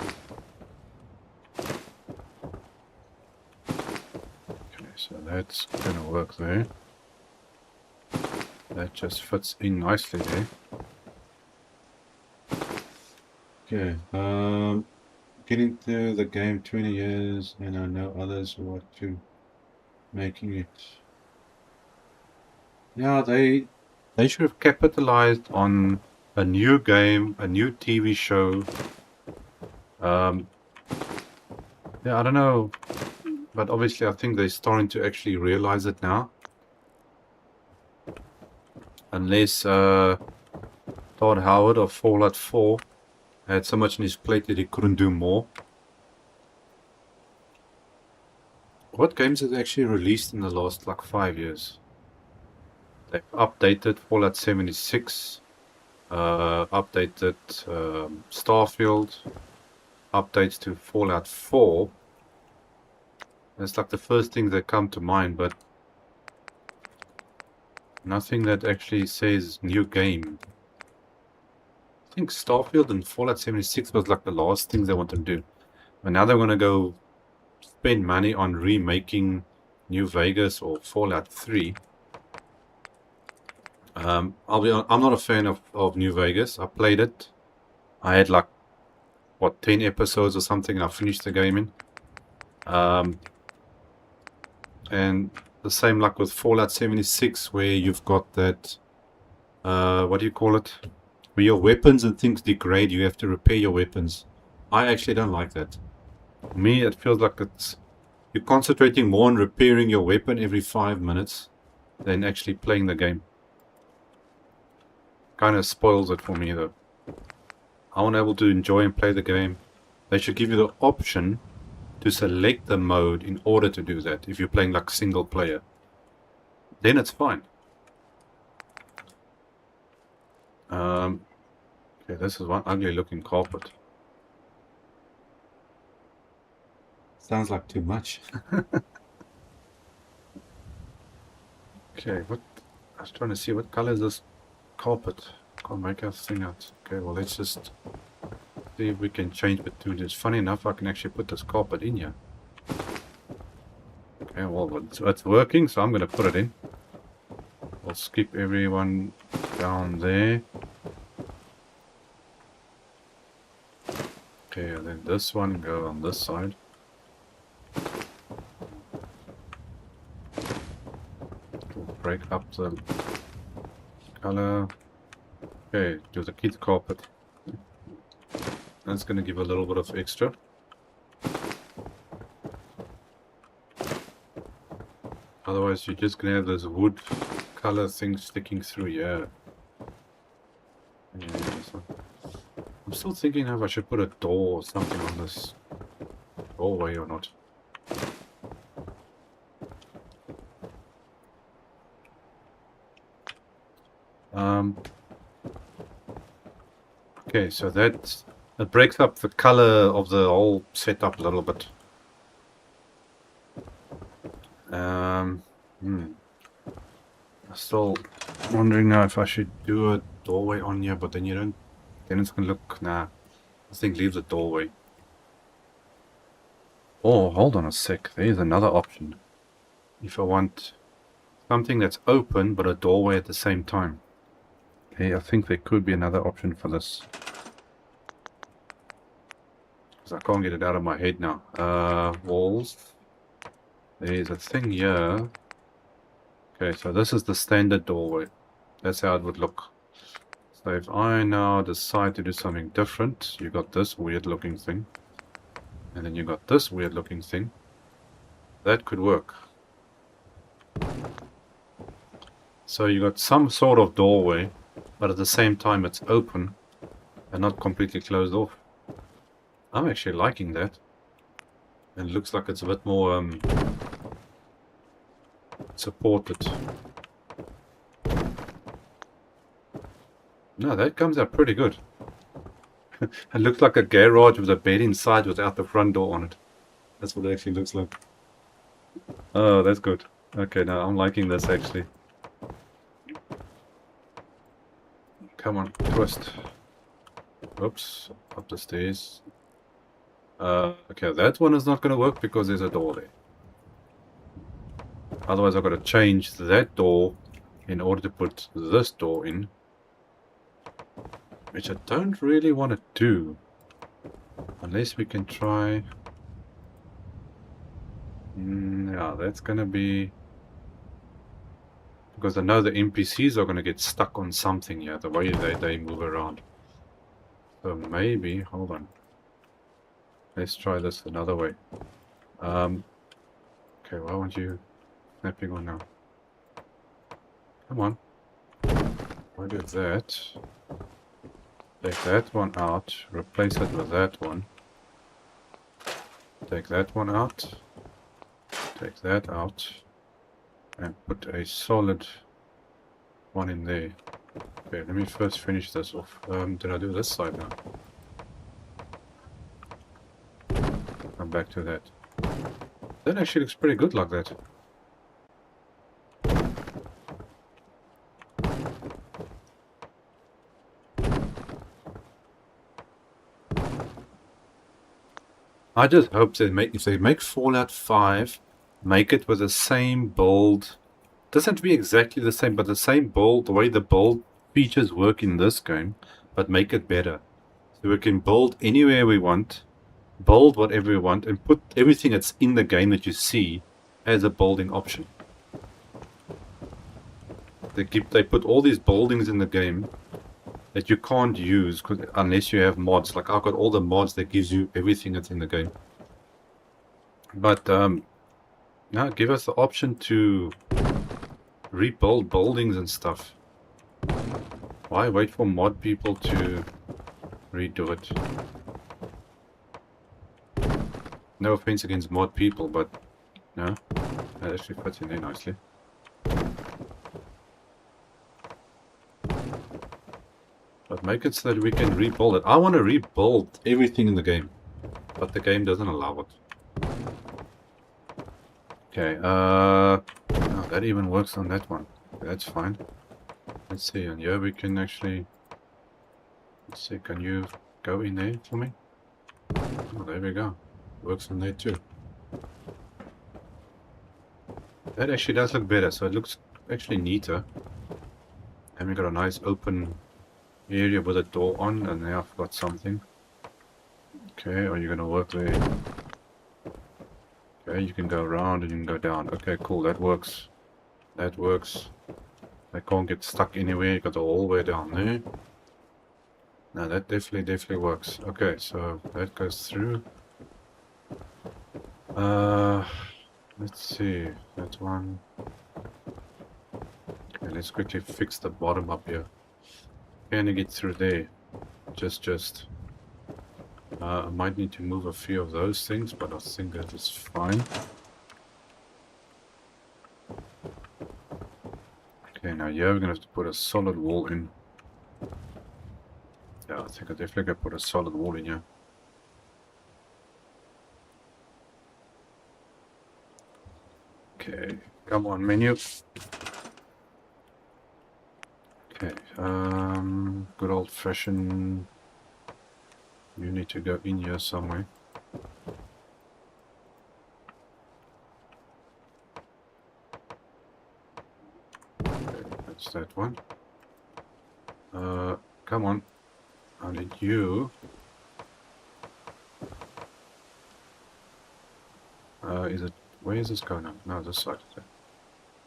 [SPEAKER 2] So that's gonna work there. That just fits in nicely there. Okay, getting to the game 20 years and I know others who are too making it. Yeah, they should have capitalized on a new game, a new TV show. Yeah, I don't know. But obviously, I think they're starting to actually realize it now. Unless Todd Howard of Fallout 4 had so much on his plate that he couldn't do more. What games have they actually released in the last like 5 years? They've updated Fallout 76, updated Starfield, updates to Fallout 4. That's like the first thing that come to mind, but nothing that actually says new game. I think Starfield and Fallout 76 was like the last things they wanted to do. And now they're going to go spend money on remaking New Vegas or Fallout 3. I'm not a fan of New Vegas. I played it. I had like, what, 10 episodes or something, and I finished the game in. And the same like with Fallout 76, where you've got that, what do you call it? Where your weapons and things degrade, you have to repair your weapons. I actually don't like that. For me, it feels like you're concentrating more on repairing your weapon every 5 minutes than actually playing the game. Kind of spoils it for me though. I want to be able to enjoy and play the game. They should give you the option to select the mode in order to do that. If you're playing like single player, then it's fine. Okay, this is one ugly looking carpet. Sounds like too much. Okay, what? I was trying to see what color is this carpet. Can't make a thing out. Okay, well let's just see if we can change between this. Funny enough, I can actually put this carpet in here. Okay, well it's working, so I'm going to put it in. I'll skip everyone down there. Okay, and then this one go on this side. We'll break up the color. Okay, do the kid carpet. That's going to give a little bit of extra. Otherwise, you're just going to have this wood color thing sticking through here. Yeah, I'm still thinking if I should put a door or something on this doorway or not. Okay, so it breaks up the color of the whole setup a little bit. I'm still wondering now if I should do a doorway on here, but then you don't. Then it's gonna look. Nah, I think leave the doorway. Oh, hold on a sec. There's another option. If I want something that's open but a doorway at the same time. Okay, I think there could be another option for this. Because I can't get it out of my head now. Walls. There's a thing here. Okay, so this is the standard doorway. That's how it would look. So if I now decide to do something different, you got this weird looking thing. And then you got this weird looking thing. That could work. So you got some sort of doorway, but at the same time it's open and not completely closed off. I'm actually liking that. And it looks like it's a bit more supported. No, that comes out pretty good. It looks like a garage with a bed inside without the front door on it. That's what it actually looks like. Oh, that's good. Okay, now I'm liking this actually. Come on, twist. Oops, up the stairs. Okay, that one is not going to work because there's a door there. Otherwise I've got to change that door in order to put this door in. Which I don't really want to do. Unless we can try... yeah, that's going to be... Because I know the NPCs are going to get stuck on something here, the way they move around. So maybe... Hold on. Let's try this another way. Okay, why aren't you snapping on now? Come on. Why do that? Take that one out, replace it with that one. Take that one out. Take that out. And put a solid one in there. Okay, let me first finish this off. Did I do this side now? Come back to that. That actually looks pretty good like that. I just hope if they make Fallout 5, make it with the same build. Doesn't have to be exactly the same, but the same build, the way the build features work in this game, but make it better. So we can build anywhere we want, build whatever we want, and put everything that's in the game that you see
[SPEAKER 1] as a building option. They put all these buildings in the game that you can't use unless you have mods. Like I've got all the mods that gives you everything that's in the game. But now give us the option to rebuild buildings and stuff. Why wait for mod people to redo it? No offense against mod people, but no, that actually fits in there nicely. But make it so that we can rebuild it. I want to rebuild everything in the game, but the game doesn't allow it. Okay, no, that even works on that one. That's fine. Let's see, and here we can actually... Let's see, can you go in there for me? Oh, there we go. Works on there too. That actually does look better, so it looks actually neater. And we got a nice open area with a door on, and now I've got something. Okay, are you gonna work there? Okay, you can go around and you can go down. Okay, cool, that works. That works. They can't get stuck anywhere, you got the hallway down there. Now that definitely works. Okay, so that goes through. Let's see, that one. Okay, let's quickly fix the bottom up here. Can you get through there? Just. I might need to move a few of those things, but I think that is fine. Okay, now here we're gonna have to put a solid wall in. Yeah, I think I definitely gotta put a solid wall in here. Okay, come on menu. Okay, good old fashioned. You need to go in here somewhere. Okay, that's that one. Come on. I need you. Is it... Where is this going on? No, this side.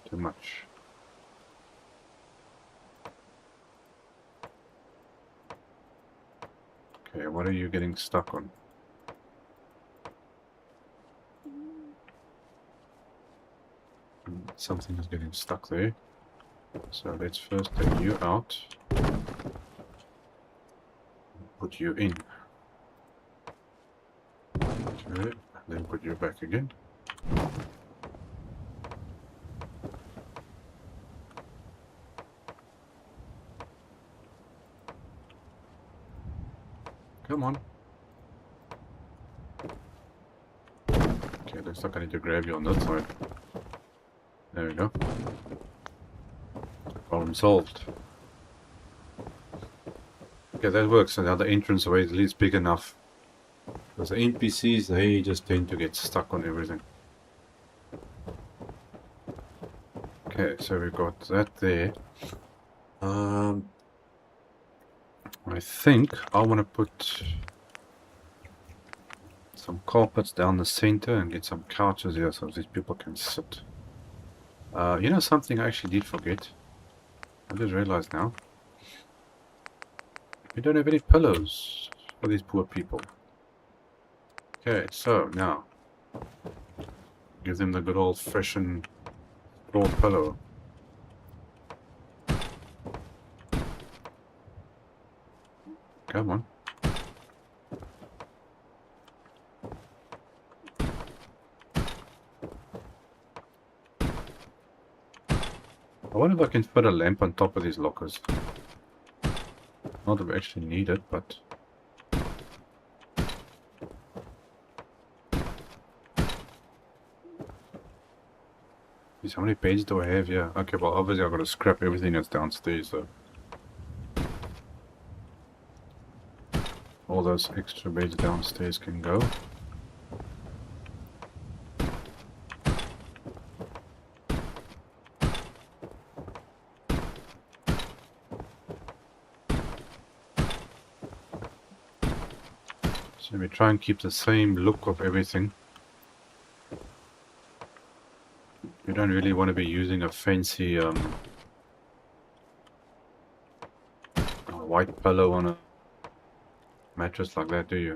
[SPEAKER 1] Too much. Okay, what are you getting stuck on? Something is getting stuck there. So let's first take you out. Put you in. Okay, then put you back again. Come on. Okay, looks like I need to grab you on that side. There we go. Problem solved. Okay, that works. So now the entranceway is at least big enough. Because the NPCs, they just tend to get stuck on everything. Okay, so we've got that there. I think I want to put some carpets down the center and get some couches here so these people can sit. You know something I actually did forget? I just realized now. We don't have any pillows for these poor people. Okay, so now give them the good old fashioned floor pillow. Come on. I wonder if I can put a lamp on top of these lockers. Not that we actually need it, but... Jeez, how many pages do I have here? Okay, well obviously I've got to scrap everything that's downstairs, so... All those extra beds downstairs can go. So we try and keep the same look of everything.
[SPEAKER 2] don't really want to be using a fancy a white pillow on a mattress like that, do you?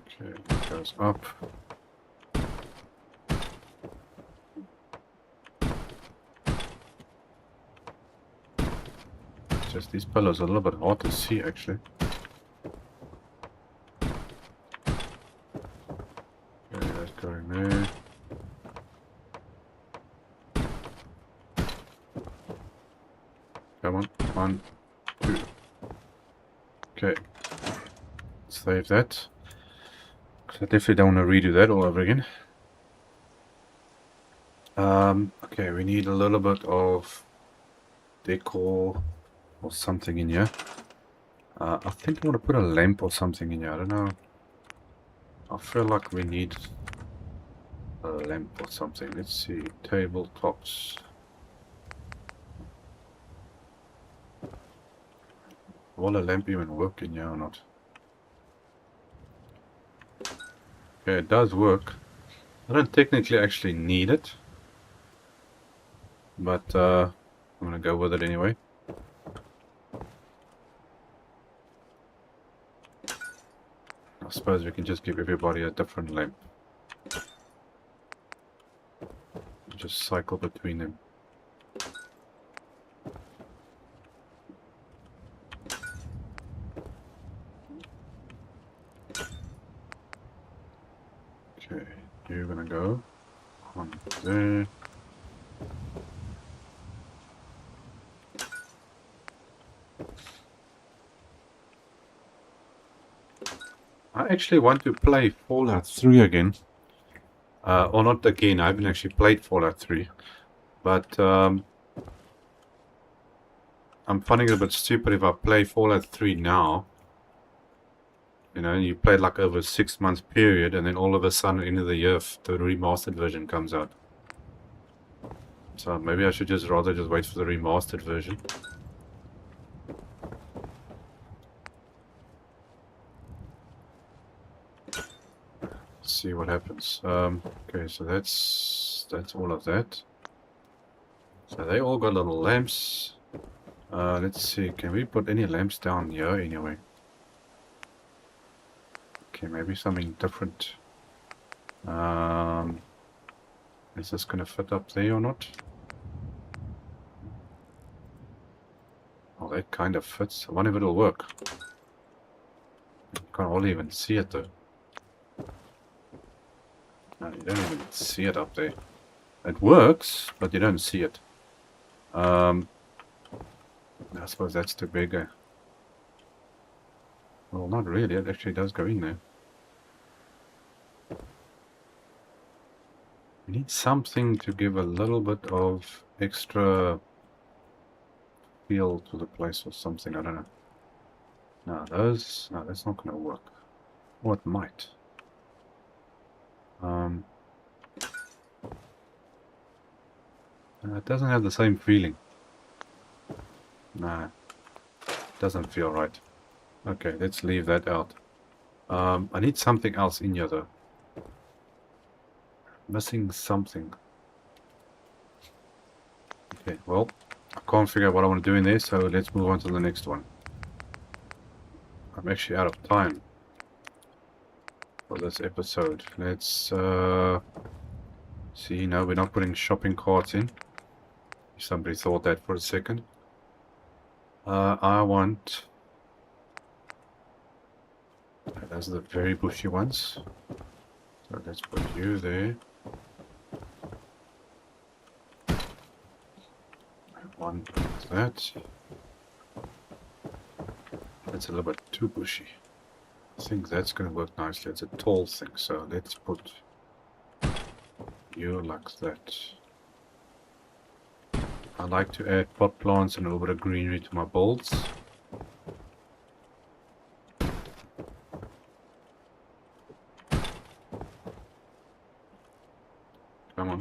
[SPEAKER 2] Okay, it goes up. Just these pillows are a little bit hard to see actually. Okay, that's going there. Come on, 1, 2. Okay. Save that. Because I definitely don't want to redo that all over again. Okay, we need a little bit of decor or something in here. I think I want to put a lamp or something in here. I don't know. I feel like we need a lamp or something. Let's see. Tabletops. Will a lamp even work in here or not? Okay, it does work. I don't technically actually need it. But I'm going to go with it anyway. I suppose we can just give everybody a different lamp. Just cycle between them. Okay, you're gonna go on there. I actually want to play Fallout 3 again. Or not again, I haven't actually played Fallout 3. But I'm finding it a bit stupid if I play Fallout 3 now. You know, you play like over a 6 month period and then all of a sudden, end of the year, the remastered version comes out. So maybe I should just rather just wait for the remastered version. See what happens. Okay, so that's all of that. So they all got little lamps. Let's see, can we put any lamps down here anyway? Okay, maybe something different. Is this gonna fit up there or not? Oh, that kind of fits. I wonder if it'll work. You can't hardly even see it though. No, you don't even see it up there. It works, but you don't see it. I suppose that's too big. Well, not really. It actually does go in there. We need something to give a little bit of extra feel to the place or something. I don't know. No, that's not going to work. Or it might. It doesn't have the same feeling. Nah, doesn't feel right. Okay, let's leave that out. I need something else in here though. Missing something. Okay, well, I can't figure out what I want to do in there, so let's move on to the next one. I'm actually out of time for this episode. Let's see. No, we're not putting shopping carts in. If somebody thought that for a second. I want... Those are the very bushy ones. So let's put you there. One like that. That's a little bit too bushy. I think that's going to work nicely. It's a tall thing, so let's put you like that. I like to add pot plants and a little bit of greenery to my bulbs. Come on.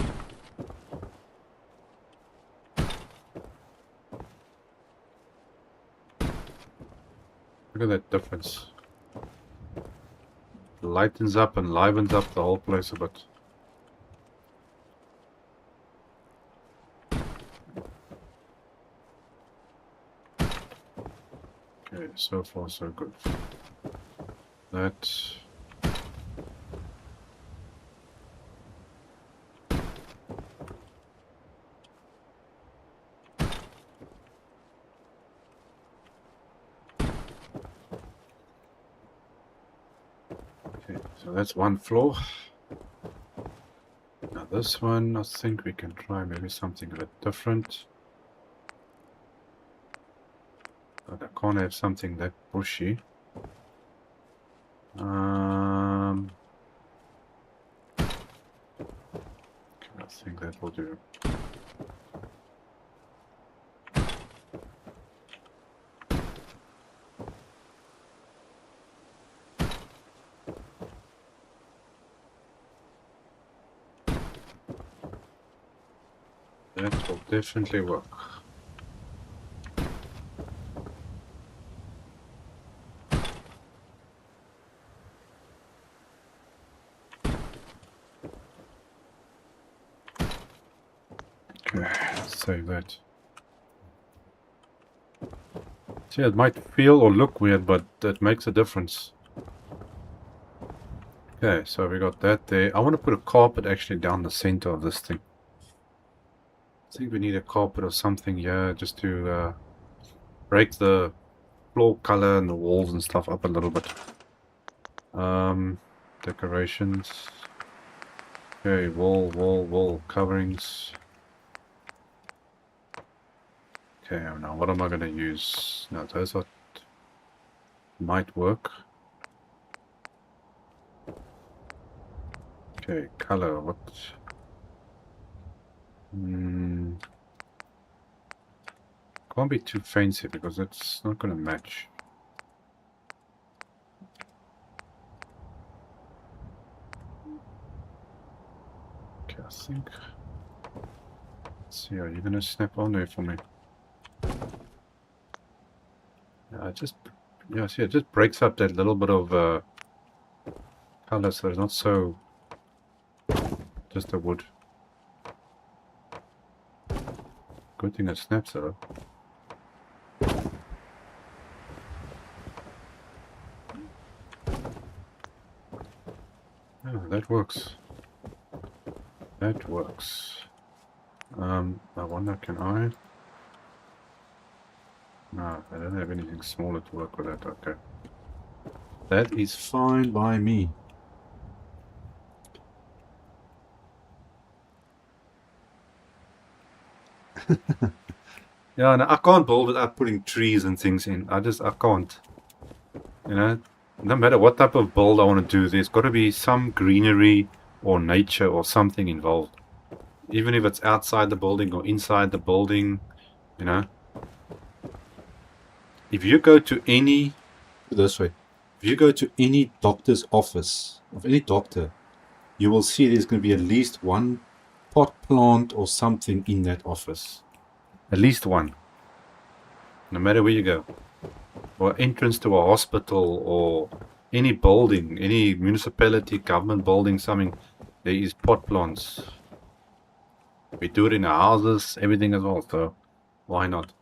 [SPEAKER 2] Look at that difference. lightens up and livens up the whole place a bit. Okay, so far so good. That. Okay, so that's one floor. Now this one, I think we can try maybe something a bit different. But I can't have something that bushy. Okay, I think that will do. That will definitely work. Okay, let's save that. See, it might feel or look weird, but that makes a difference. Okay, so we got that there. I want to put a carpet actually down the center of this thing. I think we need a carpet or something here just to break the floor color and the walls and stuff up a little bit. Decorations. Okay, wall coverings. Okay, now what am I going to use? Now those are might work. Okay, color, what? Can't be too fancy because it's not going to match. Okay, I think. Let's see, are you going to snap on there for me? Yeah, see, it just breaks up that little bit of color, so it's not so just a wood. Good thing it snaps though. Oh, that works. That works. I wonder, can I? No, I don't have anything smaller to work with that. Okay. That is fine by me. Yeah, no, I can't build it up putting trees and things in. I can't. You know, no matter what type of build I want to do, there's got to be some greenery or nature or something involved. Even if it's outside the building or inside the building, you know. If you go to any, this way, if you go to any doctor's office of any doctor, you will see there's going to be at least one pot plant or something in that office. At least one. No matter where you go. Or entrance to a hospital or any building, any municipality, government building, something, there is pot plants. We do it in our houses, everything as well, so why not?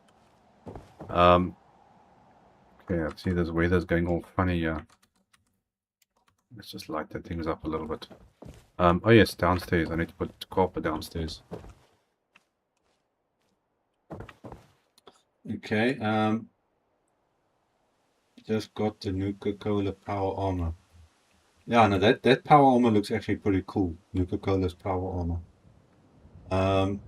[SPEAKER 2] Okay, I see this weather's going all funny here. Let's just light the things up a little bit. Oh yes, downstairs. I need to put carpet downstairs. Okay, just got the Nuka-Cola power armor. Yeah, no, that power armor looks actually pretty cool. Nuka-Cola's power armor.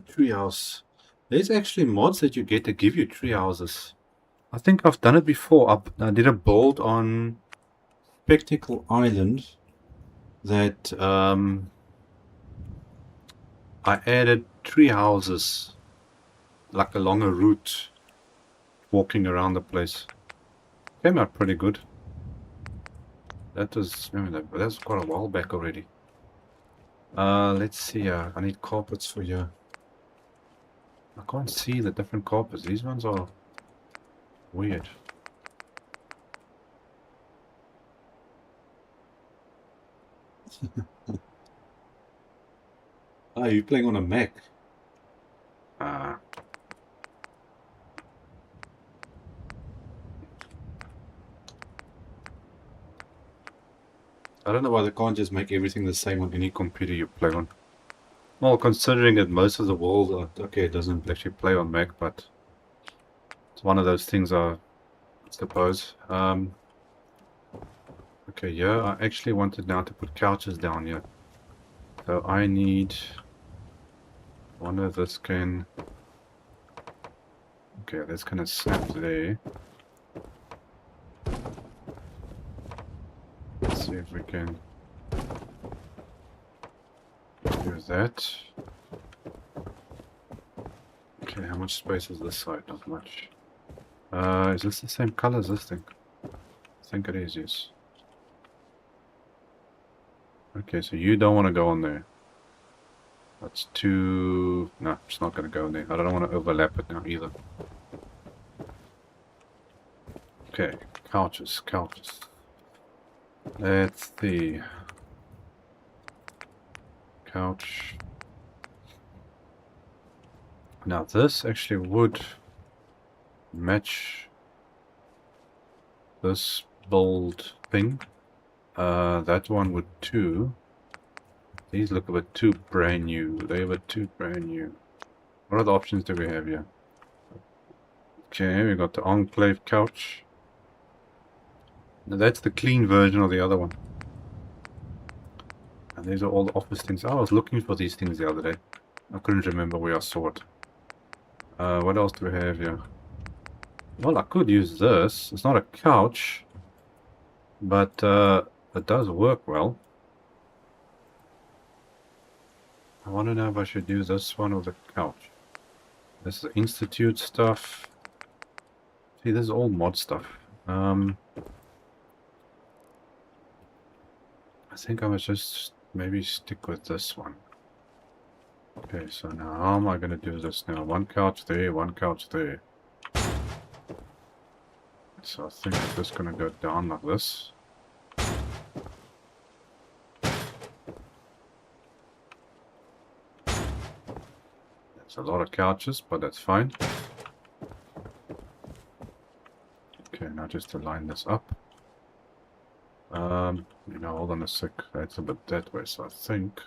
[SPEAKER 2] Treehouse. There's actually mods that you get to give you tree houses. I think I've done it before. I did a build on Spectacle Island that I added tree houses like along a route walking around the place. Came out pretty good. That's quite a while back already. Let's see. I need carpets for you. I can't see the different carpets. These ones are weird. Ah, you're playing on a Mac.
[SPEAKER 1] Ah,
[SPEAKER 2] I don't know why they can't just make everything the same on any computer you play on.
[SPEAKER 1] well, considering that most of the world, okay, it doesn't actually play on Mac, but it's one of those things I suppose. Okay, yeah, I actually wanted now to put couches down here. So I need one of this can. Okay, that's gonna snap there. Let's see if we can do that. Okay, how much space is this side? Not much. Is this the same color as this thing? I think it is, yes. Okay, so you don't want to go on there. That's too... No, it's not going to go in there. I don't want to overlap it now either. Okay, couches, couches. Let's see. Couch. Now this actually would match this bold thing. That one would too. These look a bit too brand new. They were too brand new. What other options do we have here? Okay, we got the Enclave couch. Now that's the clean version of the other one. And these are all the office things. I was looking for these things the other day. I couldn't remember where I saw it. What else do we have here? Well, I could use this. It's not a couch, but it does work well. I want to know if I should use this one or the couch. This is Institute stuff. See, this is all mod stuff. I think I must just maybe stick with this one. Okay, so now how am I going to do this now? One couch there, one couch there. So I think it's just going to go down like this. That's a lot of couches, but that's fine. Okay, now just to line this up. You know, hold on a sec. That's a bit that way, so I think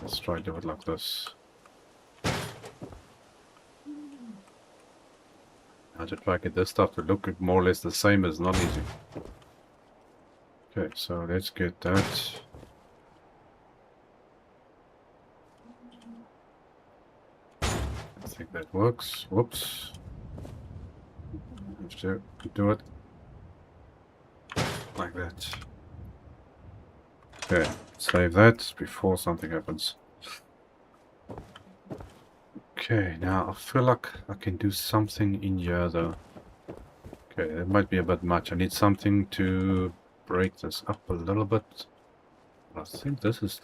[SPEAKER 1] let's try to do it like this. Now to try to get this stuff to look more or less the same is not easy. Okay, so let's get that. I think that works. Whoops. Have to do it like that. Okay, save that before something happens. Okay, now I feel like I can do something in here though. Okay, that might be a bit much. I need something to break this up a little bit. I think this is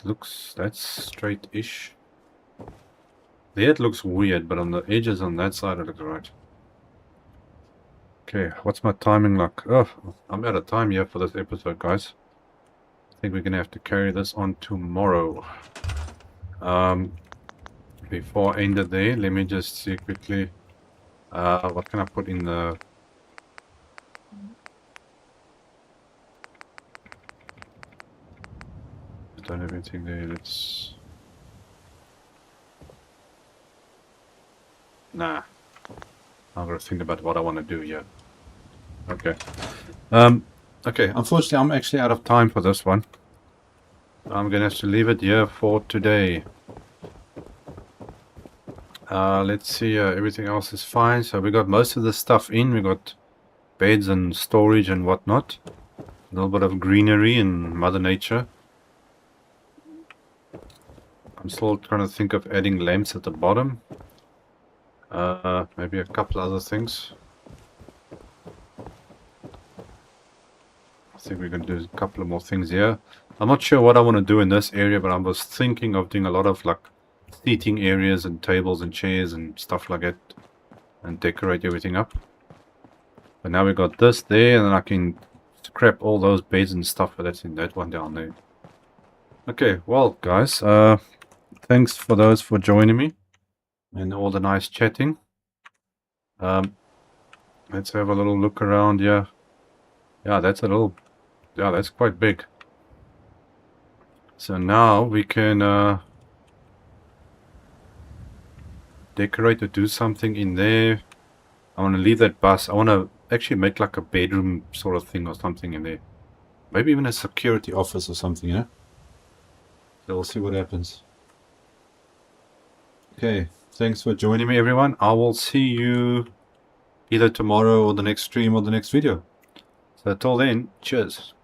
[SPEAKER 1] that's straight-ish. There it looks weird, but on the edges on that side it looks right. Okay, what's my timing like? Oh, I'm out of time here for this episode, guys. I think we're gonna have to carry this on tomorrow. Before I end it there, let me just see quickly. What can I put in the... I don't have anything there. Let's... Nah. I'm gonna think about what I want to do here. Okay. Okay, unfortunately I'm actually out of time for this one. I'm gonna have to leave it here for today. Let's see, everything else is fine. So we got most of the stuff in. We got beds and storage and whatnot. A little bit of greenery and Mother Nature. I'm still trying to think of adding lamps at the bottom. Maybe a couple other things. I think we're going to do a couple of more things here. I'm not sure what I want to do in this area, but I was thinking of doing a lot of like seating areas and tables and chairs and stuff like that, and decorate everything up. But now we got this there, and then I can scrap all those beds and stuff that's in that one down there. Okay, well, guys, thanks for those for joining me and all the nice chatting. Let's have a little look around here. Yeah, that's that's quite big. So now we can decorate or do something in there. I want to leave that bus. I want to actually make like a bedroom sort of thing or something in there. Maybe even a security office or something, yeah? So we'll see what happens. Okay, thanks for joining me, everyone. I will see you either tomorrow or the next stream or the next video. So till then, cheers.